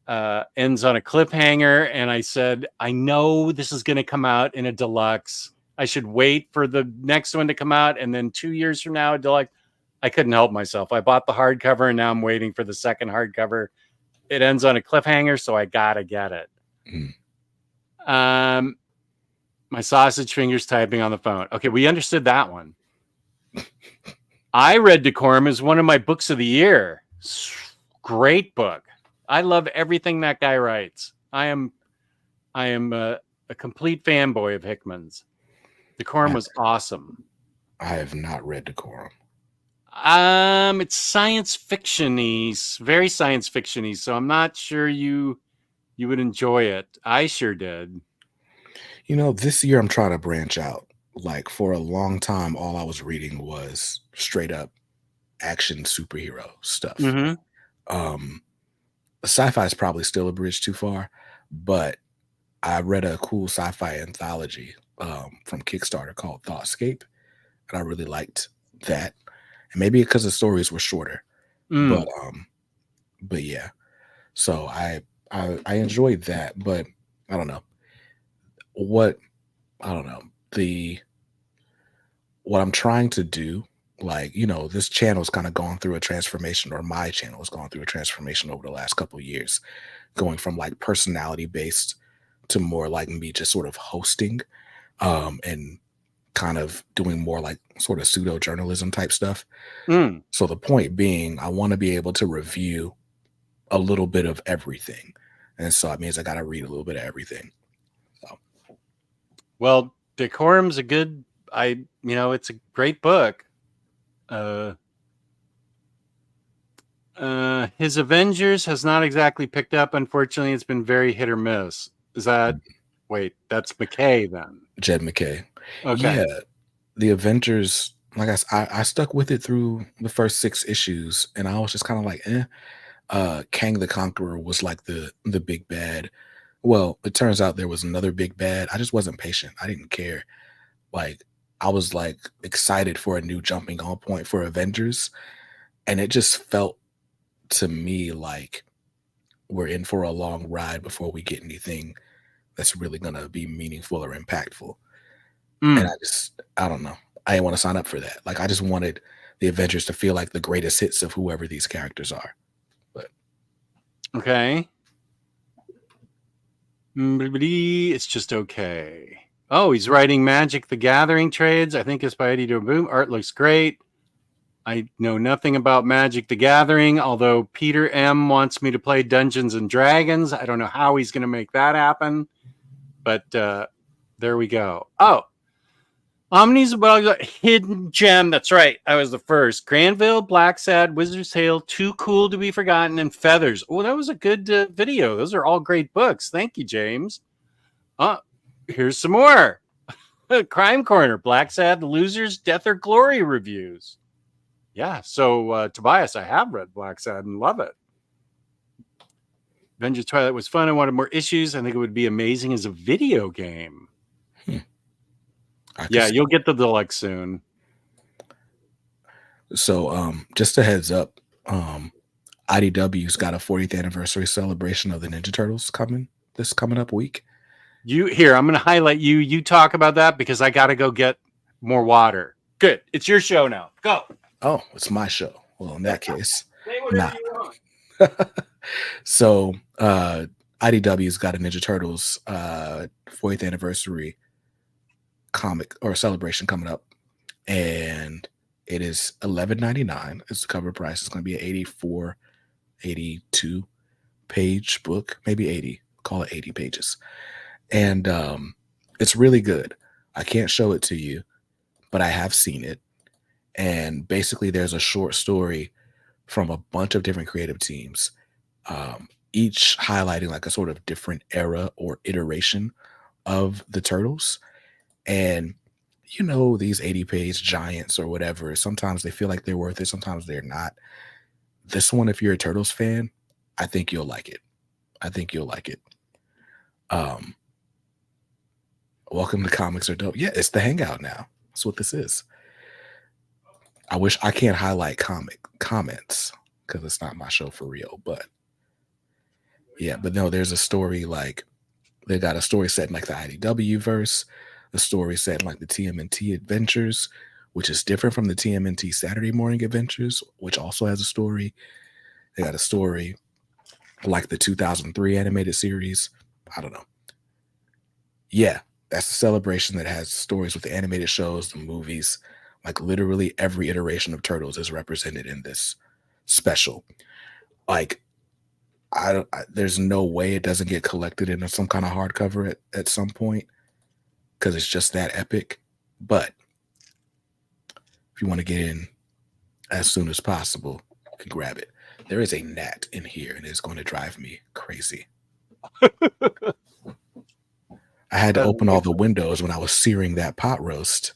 ends on a cliffhanger, and I said, I know this is going to come out in a deluxe. I should wait for the next one to come out, and then 2 years from now, a deluxe. I couldn't help myself. I bought the hardcover, and now I'm waiting for the second hardcover. It ends on a cliffhanger, so I gotta get it. My sausage fingers typing on the phone. Okay, we understood that one. I read Decorum as one of my books of the year. Great book. I love everything that guy writes. I am a complete fanboy of Hickman's. Decorum was awesome. I have not read Decorum. It's science fiction-y, very science fiction-y, so I'm not sure you would enjoy it. I sure did. You know, this year I'm trying to branch out. Like for a long time, all I was reading was straight up action superhero stuff. Sci-fi is probably still a bridge too far, but I read a cool sci-fi anthology from Kickstarter called Thoughtscape, and I really liked that. And maybe because the stories were shorter, but yeah. So I enjoyed that, but I don't know what what I'm trying to do. Like, you know, this channel's kind of gone through a transformation, or my channel has gone through a transformation over the last couple of years, going from like personality based to more like me just sort of hosting and kind of doing more like sort of pseudo journalism type stuff. So the point being, I want to be able to review a little bit of everything. And so it means I got to read a little bit of everything. So. Well, Decorum's it's a great book. His Avengers has not exactly picked up. Unfortunately, it's been very hit or miss. Is that, wait, that's McKay then? Jed McKay. Okay. Yeah. The Avengers, like I stuck with it through the first 6 issues, and I was just kind of like, Kang the Conqueror was like the big bad. Well, it turns out there was another big bad. I just wasn't patient. I didn't care. Like, I was like excited for a new jumping on point for Avengers, and it just felt to me like we're in for a long ride before we get anything that's really gonna be meaningful or impactful. And I don't know. I didn't want to sign up for that. Like, I just wanted the Avengers to feel like the greatest hits of whoever these characters are. But okay. It's just okay. Oh, he's writing Magic the Gathering trades. I think it's by Eddie Boom. Art looks great. I know nothing about Magic the Gathering, although Peter M wants me to play Dungeons and Dragons. I don't know how he's going to make that happen, but there we go. Oh, Omnidog, Hidden Gem. That's right. I was the first. Granville, Black Sad, Wizard's Tale, Too Cool to Be Forgotten, and Feathers. Oh, that was a good video. Those are all great books. Thank you, James. Here's some more. Crime Corner, Black Sad, The Losers, Death or Glory reviews. Yeah, so Tobias, I have read Black Sad and love it. Avengers Twilight was fun. I wanted more issues. I think it would be amazing as a video game. Yeah, you'll get the deluxe soon. So just a heads up, IDW's got a 40th anniversary celebration of the Ninja Turtles coming up week. I'm going to highlight you. You talk about that because I got to go get more water. Good. It's your show now. Go. Oh, it's my show. Well, in that case, say whatever you want. So IDW's got a Ninja Turtles 40th anniversary comic or celebration coming up, and it is $11.99. It's the cover price. It's going to be an 82 page book, maybe 80. Call it 80 pages, and it's really good. I can't show it to you, but I have seen it. And basically, there's a short story from a bunch of different creative teams, each highlighting like a sort of different era or iteration of the Turtles. And, you know, these 80-page giants or whatever, sometimes they feel like they're worth it, sometimes they're not. This one, if you're a Turtles fan, I think you'll like it. Welcome to Comics Are Dope. Yeah, it's the hangout now. That's what this is. I wish I can't highlight comments because it's not my show for real. But yeah, but no, there's a story like they got a story set in like the IDW verse, a story set in like the TMNT Adventures, which is different from the TMNT Saturday Morning Adventures, which also has a story. They got a story like the 2003 animated series. I don't know. Yeah, that's a celebration that has stories with the animated shows, the movies. Like literally every iteration of Turtles is represented in this special. Like there's no way it doesn't get collected in some kind of hardcover at some point because it's just that epic. But if you want to get in as soon as possible, you can grab it. There is a gnat in here and it's going to drive me crazy. I had to open all the windows when I was searing that pot roast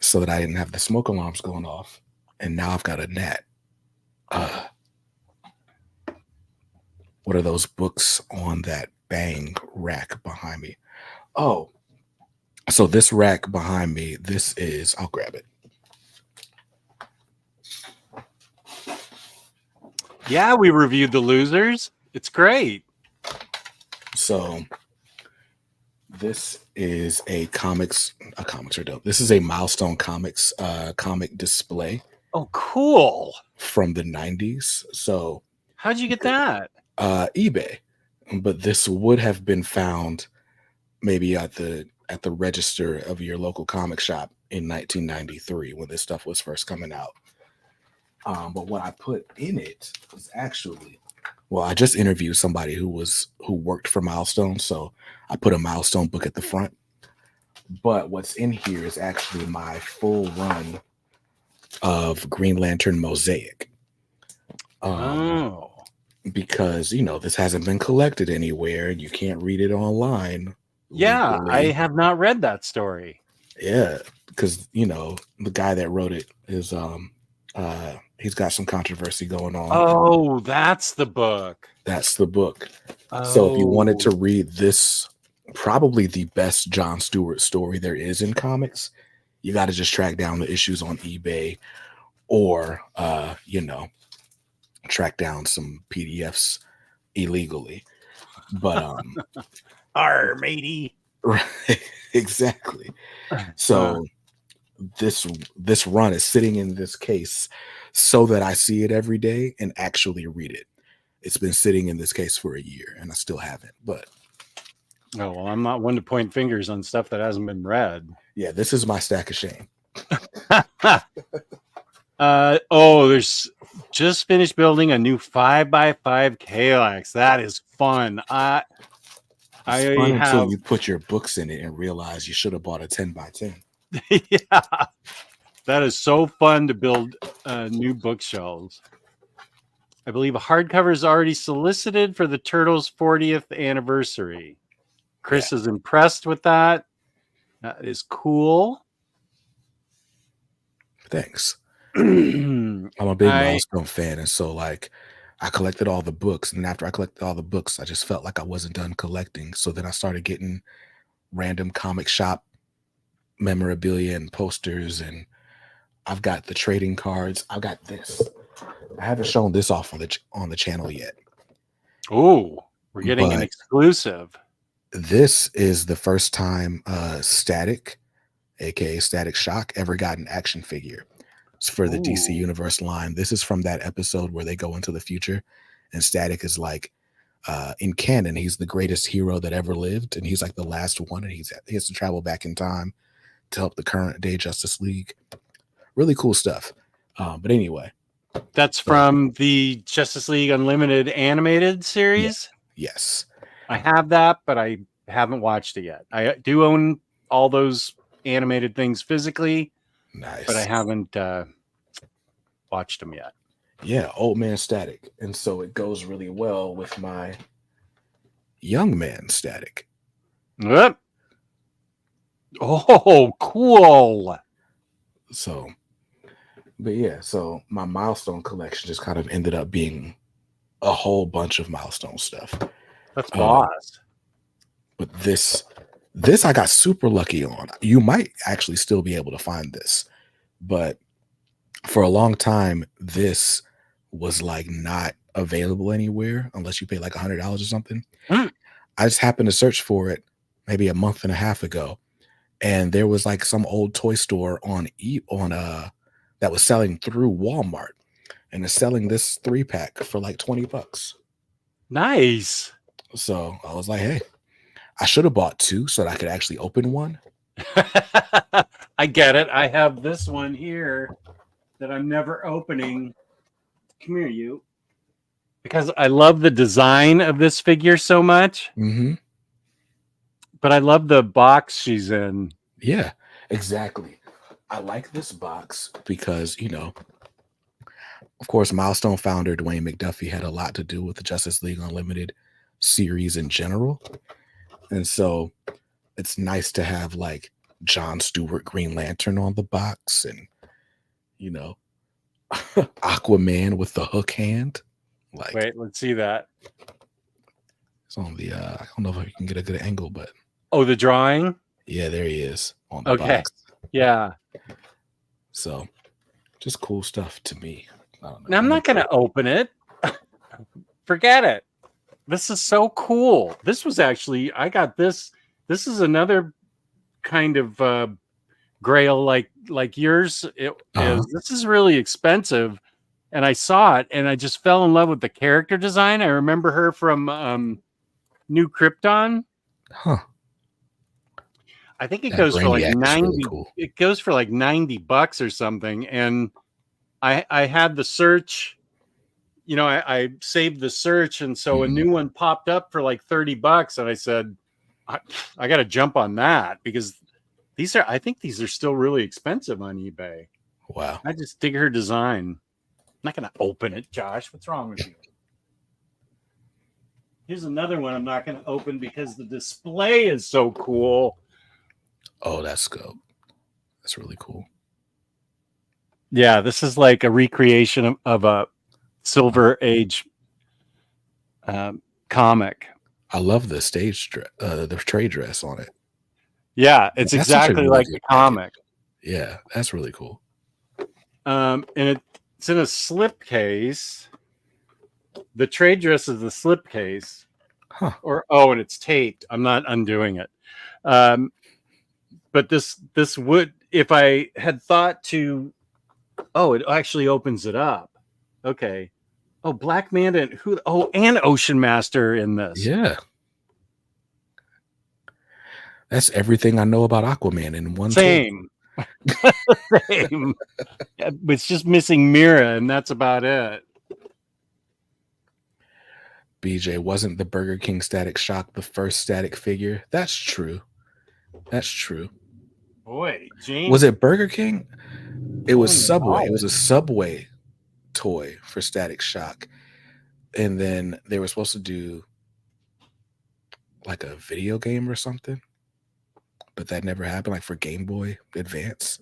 so that I didn't have the smoke alarms going off. And now I've got a gnat. What are those books on that bang rack behind me? Oh, so this rack behind me, this is, I'll grab it. Yeah, we reviewed The Losers. It's great. So this is a comics are dope. This is a Milestone Comics comic display. Oh, cool. From the 90s. So how'd you get that? eBay. But this would have been found maybe at the register of your local comic shop in 1993 when this stuff was first coming out. But what I put in it was actually, well, I just interviewed somebody who worked for Milestone, so I put a Milestone book at the front. But what's in here is actually my full run of Green Lantern Mosaic. Because this hasn't been collected anywhere and you can't read it online. Yeah, legally. I have not read that story. Yeah, because the guy that wrote it is he's got some controversy going on. Oh, that's the book. That's the book. So if you wanted to read this, probably the best John Stewart story there is in comics, you got to just track down the issues on eBay or track down some PDFs illegally. But matey. Right, exactly. So this run is sitting in this case so that I see it every day and actually read it. It's been sitting in this case for a year and I still haven't. But oh, well, I'm not one to point fingers on stuff that hasn't been read. Yeah, this is my stack of shame. There's just finished building a new 5x5 Kallax. That is fun. It's fun until you put your books in it and realize you should have bought a 10x10. Yeah, that is so fun to build new bookshelves. I believe a hardcover is already solicited for the Turtles' 40th anniversary. Chris is impressed with that. That is cool. Thanks. I'm a big Milestone fan, and so I collected all the books, and after I collected all the books, I just felt like I wasn't done collecting. So then I started getting random comic shop memorabilia and posters, and I've got the trading cards. I've got this. I haven't shown this off on the channel yet. Oh, we're getting an exclusive. This is the first time Static, aka Static Shock, ever got an action figure. It's for the DC Universe line. This is from that episode where they go into the future, and Static is in canon, he's the greatest hero that ever lived, and he's like the last one, and he has to travel back in time to help the current day Justice League. Really cool stuff. But anyway, that's from the Justice League Unlimited animated series. Yes, I have that, but I haven't watched it yet. I do own all those animated things physically. Nice, but I haven't watched them yet. Yeah, old man Static, and so it goes really well with my young man Static. Yep. Oh, cool. So, but yeah, so my Milestone collection just kind of ended up being a whole bunch of Milestone stuff. That's boss. But this This I got super lucky on. You might actually still be able to find this, but for a long time, this was like not available anywhere unless you pay like $100 or something. Mm. I just happened to search for it maybe a month and a half ago, and there was like some old toy store on that was selling through Walmart, and it's selling this 3-pack for like $20. Nice. So I was like, hey, I should have bought 2 so that I could actually open one. I get it. I have this one here that I'm never opening. Come here, you. Because I love the design of this figure so much. Mm-hmm. But I love the box she's in. Yeah, exactly. I like this box because, of course, Milestone founder Dwayne McDuffie had a lot to do with the Justice League Unlimited series in general. And so it's nice to have like John Stewart Green Lantern on the box and, Aquaman with the hook hand. Like, wait, let's see that. It's on the, I don't know if I can get a good angle, but. Oh, the drawing? Yeah, there he is on the box. Yeah. So just cool stuff to me. Now, I'm not going to open it. Forget it. This is so cool. This was actually, I got this. This is another kind of grail like yours. This is really expensive. And I saw it and I just fell in love with the character design. I remember her from New Krypton. Huh. I think it goes for like 90. Really cool. It goes for like $90 or something. And I had the search, I saved the search. And so a new one popped up for like $30. And I said, I got to jump on that because I think these are still really expensive on eBay. Wow. I just dig her design. I'm not going to open it, Josh. What's wrong with you? Here's another one I'm not going to open because the display is so cool. Oh, that's good. That's really cool. Yeah, this is like a recreation of a Silver Age comic. I love the the trade dress on it. Yeah, it's exactly like the comic. Yeah, that's really cool. And it's in a slipcase. The trade dress is the slipcase. Huh. And it's taped. I'm not undoing it. But this would, if I had thought to, it actually opens it up. Okay. Oh, Black Manta and Ocean Master in this. Yeah. That's everything I know about Aquaman in one. Same. Same. It's just missing Mira, and that's about it. BJ, wasn't the Burger King Static Shock the first static figure? That's true. That's true. Boy, James. Was it Burger King? It was Subway. It was a Subway toy for Static Shock. And then they were supposed to do like a video game or something. But that never happened, like for Game Boy Advance.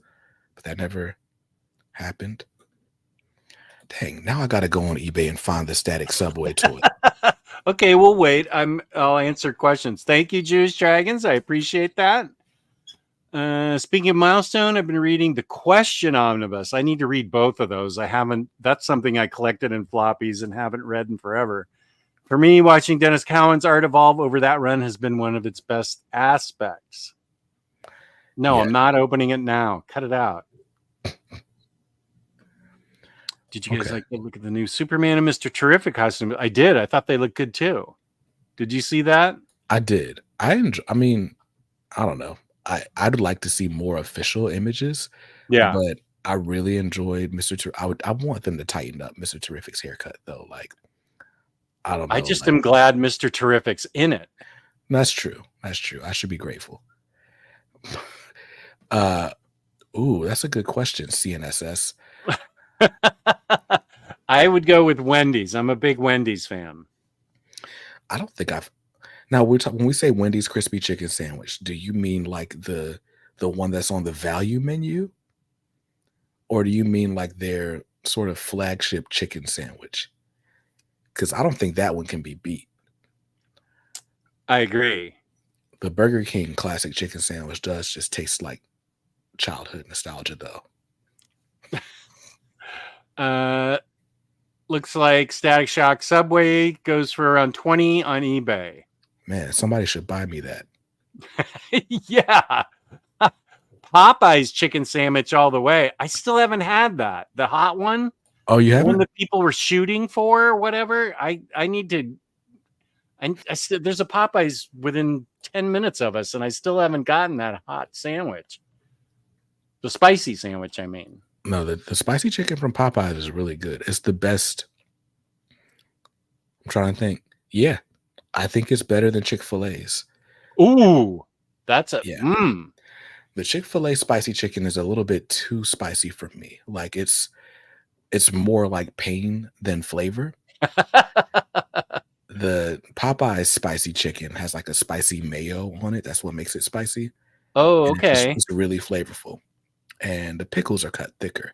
But that never happened. Dang, now I gotta go on eBay and find the static Subway toy. Okay, we'll wait. I'll answer questions. Thank you, Jewish Dragons. I appreciate that. Speaking of Milestone, I've been reading the Question Omnibus. I need to read both of those. I haven't. That's something I collected in floppies and haven't read in forever. For me, watching Dennis Cowan's art evolve over that run has been one of its best aspects. No, yeah. I'm not opening it now. Cut it out. Did you guys look at the new Superman and Mr. Terrific costume? I did. I thought they looked good too. Did you see that? I did. I mean, I don't know. I'd like to see more official images. Yeah. But I really enjoyed Mr. I want them to tighten up Mr. Terrific's haircut though. Like, I don't know. I just am glad Mr. Terrific's in it. That's true. That's true. I should be grateful. Ooh, that's a good question, CNSS. I would go with Wendy's. I'm a big Wendy's fan. I don't think I've. Now when we say Wendy's crispy chicken sandwich, do you mean like the one that's on the value menu, or do you mean like their sort of flagship chicken sandwich? Because I don't think that one can be beat. I agree. The Burger King classic chicken sandwich does just taste like childhood nostalgia, though. Looks like Static Shock Subway goes for around 20 on eBay. Man, somebody should buy me that. Yeah. Popeye's chicken sandwich all the way. I still haven't had that. The hot one. Oh, you The haven't? one that people were shooting for or whatever. I need to. I still, there's a Popeyes within 10 minutes of us, and I still haven't gotten that hot sandwich. The spicy sandwich, I mean. No, the spicy chicken from Popeyes is really good. It's the best. I'm trying to think. Yeah, I think it's better than Chick-fil-A's. Ooh, that's a Yeah. The Chick-fil-A spicy chicken is a little bit too spicy for me. Like it's more like pain than flavor. The Popeyes spicy chicken has like a spicy mayo on it. That's what makes it spicy. Oh, And okay. it's really flavorful. And the pickles are cut thicker.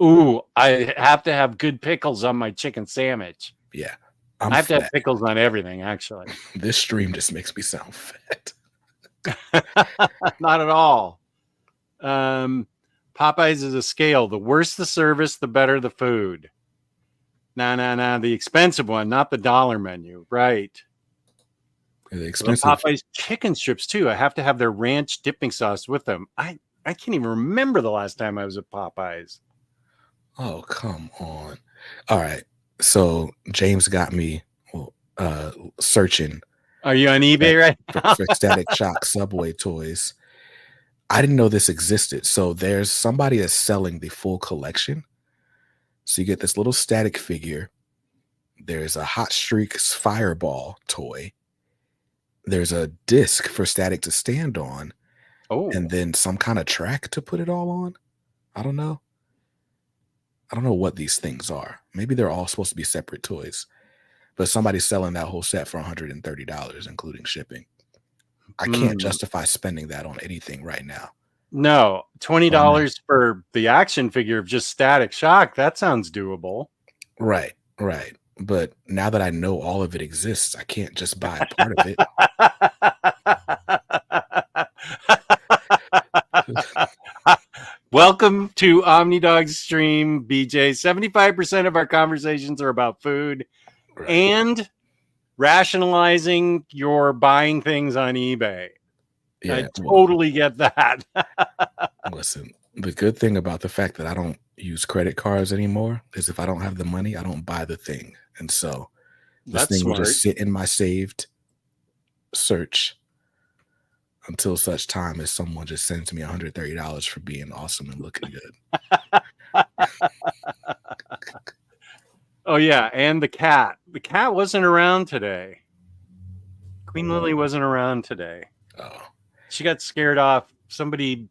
Ooh, I have to have good pickles on my chicken sandwich. Yeah. I have to have pickles on everything, actually. This stream just makes me sound fat. Not at all. Popeyes is a scale. The worse the service, the better the food. Nah. The expensive one, not the dollar menu. Right. The The expensive. Popeyes chicken strips, too. I have to have their ranch dipping sauce with them. I can't even remember the last time I was at Popeyes. Oh, come on. All right. So James got me searching Are you on eBay right now? for Static Shock Subway toys. I didn't know this existed. So there's somebody that's selling the full collection. So you get this little static figure. There's a Hot Streaks Fireball toy. There's a disc for Static to stand on. Oh, And then some kind of track to put it all on. I don't know. I don't know what these things are. Maybe they're all supposed to be separate toys. But somebody's selling that whole set for $130, including shipping. I can't justify spending that on anything right now. no. $20 for the action figure of just Static Shock. That sounds doable. Right. But now that I know all of it exists, I can't just buy a part of it. Welcome to Omnidog's stream, BJ. 75% of our conversations are about food and rationalizing your buying things on eBay. Yeah, I totally get that. Listen, the good thing about the fact that I don't use credit cards anymore is if I don't have the money, I don't buy the thing. And so this That's thing will smart. just sit in my saved search until such time as someone just sends me $130 for being awesome and looking good. Oh, yeah. And the cat. The cat wasn't around today. Queen Lily wasn't around today. Oh, She got scared off. Somebody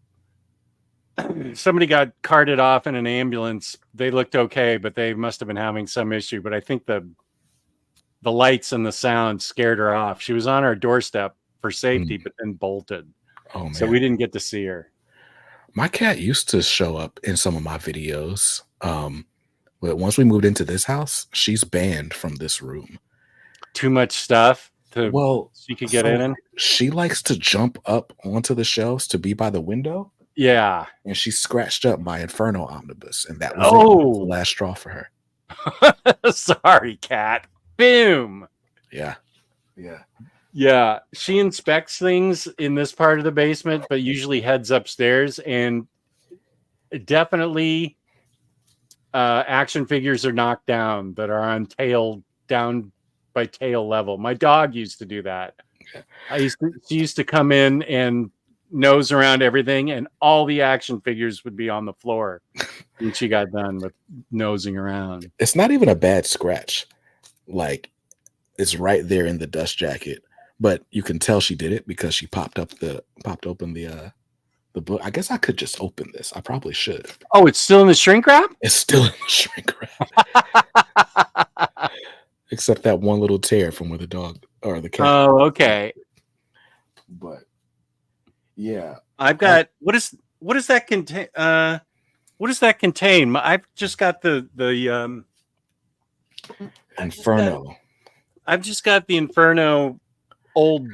got carted off in an ambulance. They looked okay, but they must have been having some issue. But I think the lights and the sound scared her off. She was on our doorstep for safety, but then bolted. oh man. So we didn't get to see her. My cat used to show up in some of my videos. But once we moved into this house, she's banned from this room. Too much stuff to she could get so in. She likes to jump up onto the shelves to be by the window. Yeah. And she's scratched up my Inferno omnibus. And that was the last straw for her. Sorry, cat. Boom. Yeah. Yeah. She inspects things in this part of the basement, but usually heads upstairs. And definitely action figures are knocked down that are on down by tail level. My dog used to do that. She used to come in and nose around everything, and all the action figures would be on the floor when she got done with nosing around. It's not even a bad scratch. Like, it's right there in the dust jacket, but you can tell she did it because she popped open the book. I guess I could just open this. I probably should. Oh, it's still in the shrink wrap? It's still in the shrink wrap. Except that one little tear from where the dog or the cat. Oh, okay. But yeah, I've got what does that contain? What does that contain? I've just got the Inferno. I've just got the Inferno old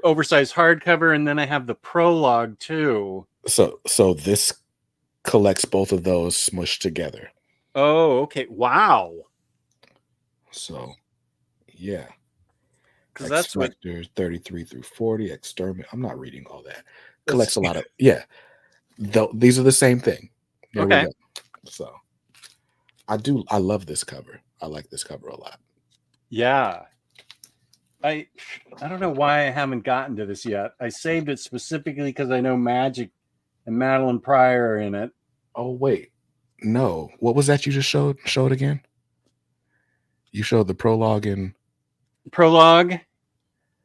oversized hardcover, and then I have the prologue too. So this collects both of those smushed together. Oh, okay. Wow. So, yeah. Because X that's what. Factor 33 through 40, Exterminate. I'm not reading all that. Collects a lot of, yeah. These are the same thing. There we Okay. go. So, I love this cover. I like this cover a lot. Yeah. I don't know why I haven't gotten to this yet. I saved it specifically because I know Magic and Madeline Pryor are in it. Oh, wait. No. What was that you just showed again? You showed the prologue and Prologue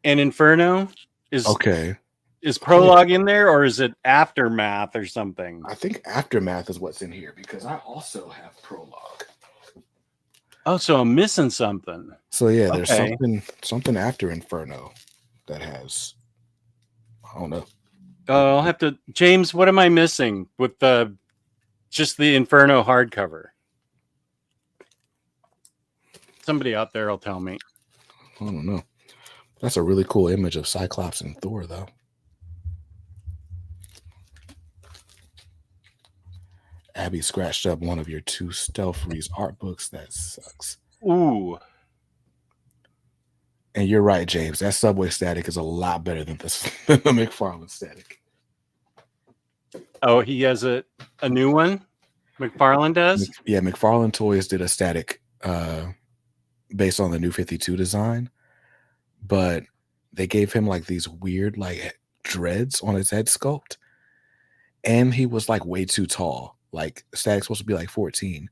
and Inferno is okay. Is Prologue in there, or is it Aftermath or something? I think Aftermath is what's in here because I also have Prologue. Oh, so I'm missing something. So yeah, there's something after Inferno that has, I don't know. I'll have to, James, what am I missing with just the Inferno hardcover? Somebody out there will tell me. I don't know. That's a really cool image of Cyclops and Thor, though. Abby scratched up one of your 2 Stealth Reese art books. That sucks. Ooh. And you're right, James. That Subway Static is a lot better than the McFarlane Static. Oh, he has a new one? McFarlane does? Yeah, McFarlane Toys did a static based on the New 52 design, but they gave him like these weird like dreads on his head sculpt, and he was like way too tall. Like Static's supposed to be like 14.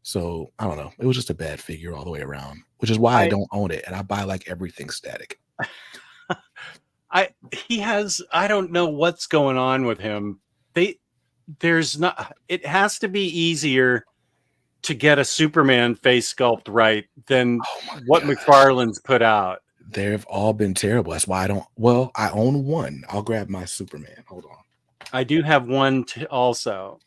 So I don't know. It was just a bad figure all the way around, which is why I don't own it. And I buy like everything Static. I don't know what's going on with him. It has to be easier to get a Superman face sculpt right than what McFarlane's put out. They've all been terrible. That's why I own one. I'll grab my Superman. Hold on. I do have one also.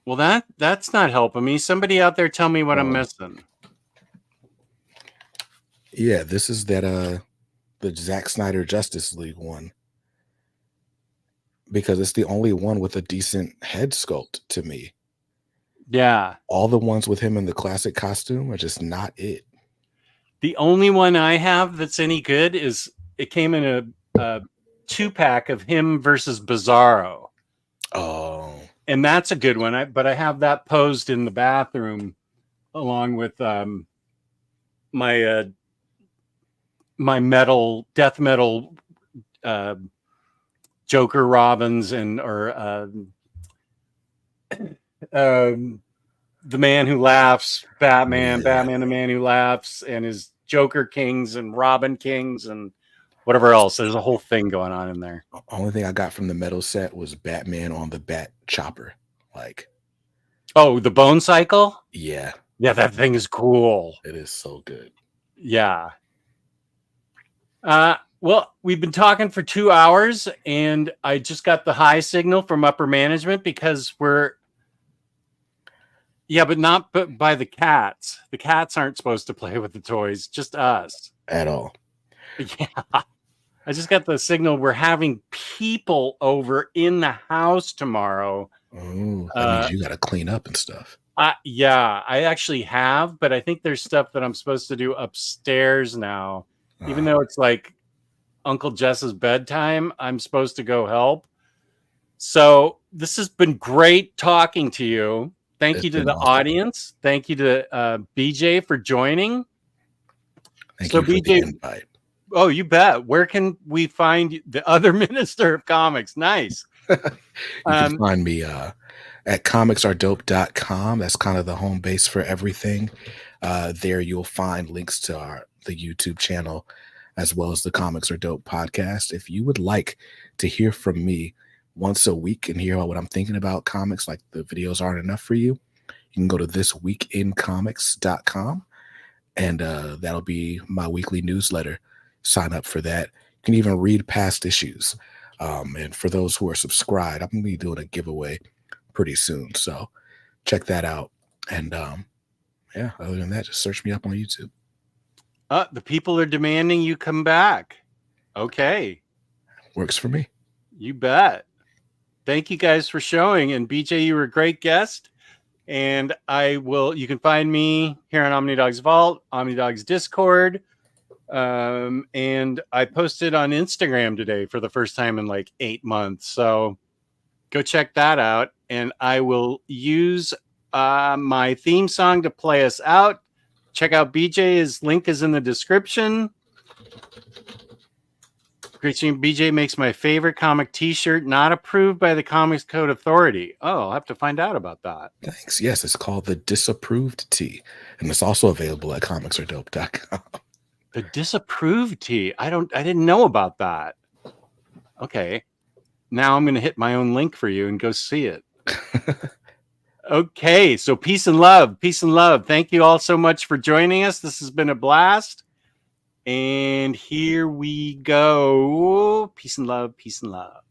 Well, that's not helping me. Somebody out there tell me what I'm missing. Yeah, this is the Zack Snyder Justice League one. Because it's the only one with a decent head sculpt to me. Yeah. All the ones with him in the classic costume are just not it. The only one I have that's any good is it came in a 2-pack of him versus Bizarro. Oh. And that's a good one. But I have that posed in the bathroom along with my death metal Joker Robbins the Man Who Laughs, Batman the Man Who Laughs, and his Joker Kings and Robin Kings and whatever else. There's a whole thing going on in there. The only thing I got from the metal set was Batman on the Bat Chopper. Like, oh, the Bone Cycle? Yeah. Yeah, that thing is cool. It is so good. Yeah. Well, we've been talking for 2 hours, and I just got the high signal from upper management because but not by the cats. The cats aren't supposed to play with the toys, just us. At all. Yeah. I just got the signal we're having people over in the house tomorrow. Oh, that means you got to clean up and stuff. Yeah, I actually have, but I think there's stuff that I'm supposed to do upstairs now. Even though it's like Uncle Jess's bedtime, I'm supposed to go help. So this has been great talking to you. Thank you to the audience. Thank you to BJ for joining. Thank you for the invite. Oh, you bet. Where can we find the other Minister of Comics? Nice. You can find me at comicsaredope.com. That's kind of the home base for everything. There you'll find links to the YouTube channel as well as the Comics Are Dope podcast. If you would like to hear from me once a week and hear what I'm thinking about comics, like the videos aren't enough for you, you can go to thisweekincomics.com and that'll be my weekly newsletter. Sign up for that. You can even read past issues. And for those who are subscribed, I'm going to be doing a giveaway pretty soon. So check that out. And yeah, other than that, just search me up on YouTube. The people are demanding you come back. Okay. Works for me. You bet. Thank you guys for showing. And BJ, you were a great guest. And you can find me here on Omnidog's Vault, Omnidog's Discord. And I posted on Instagram today for the first time in like 8 months. So go check that out. And I will use my theme song to play us out. Check out BJ. His link is in the description. BJ makes my favorite comic t-shirt, not approved by the Comics Code Authority. Oh, I'll have to find out about that. Thanks. Yes, it's called the Disapproved Tee. And it's also available at comicsaredope.com. The Disapproved Tee. I didn't know about that. Okay. Now I'm going to hit my own link for you and go see it. Okay. So peace and love. Peace and love. Thank you all so much for joining us. This has been a blast. And here we go. Peace and love. Peace and love.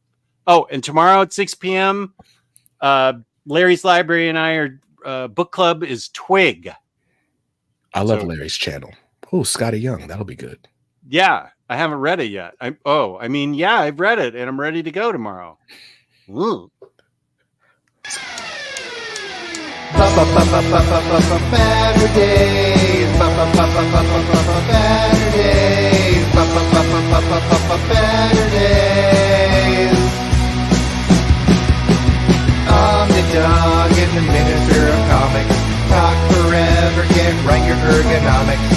Oh, and tomorrow at 6 p.m., Larry's Library and I are book club is Twig. I love Larry's channel. Oh, Scotty Young. That'll be good. Yeah. I haven't read it yet. I've read it and I'm ready to go tomorrow. Ooh. Baturdays, Baturdays. Omnidog in the Minister of Comics. Talk forever, get right your ergonomics.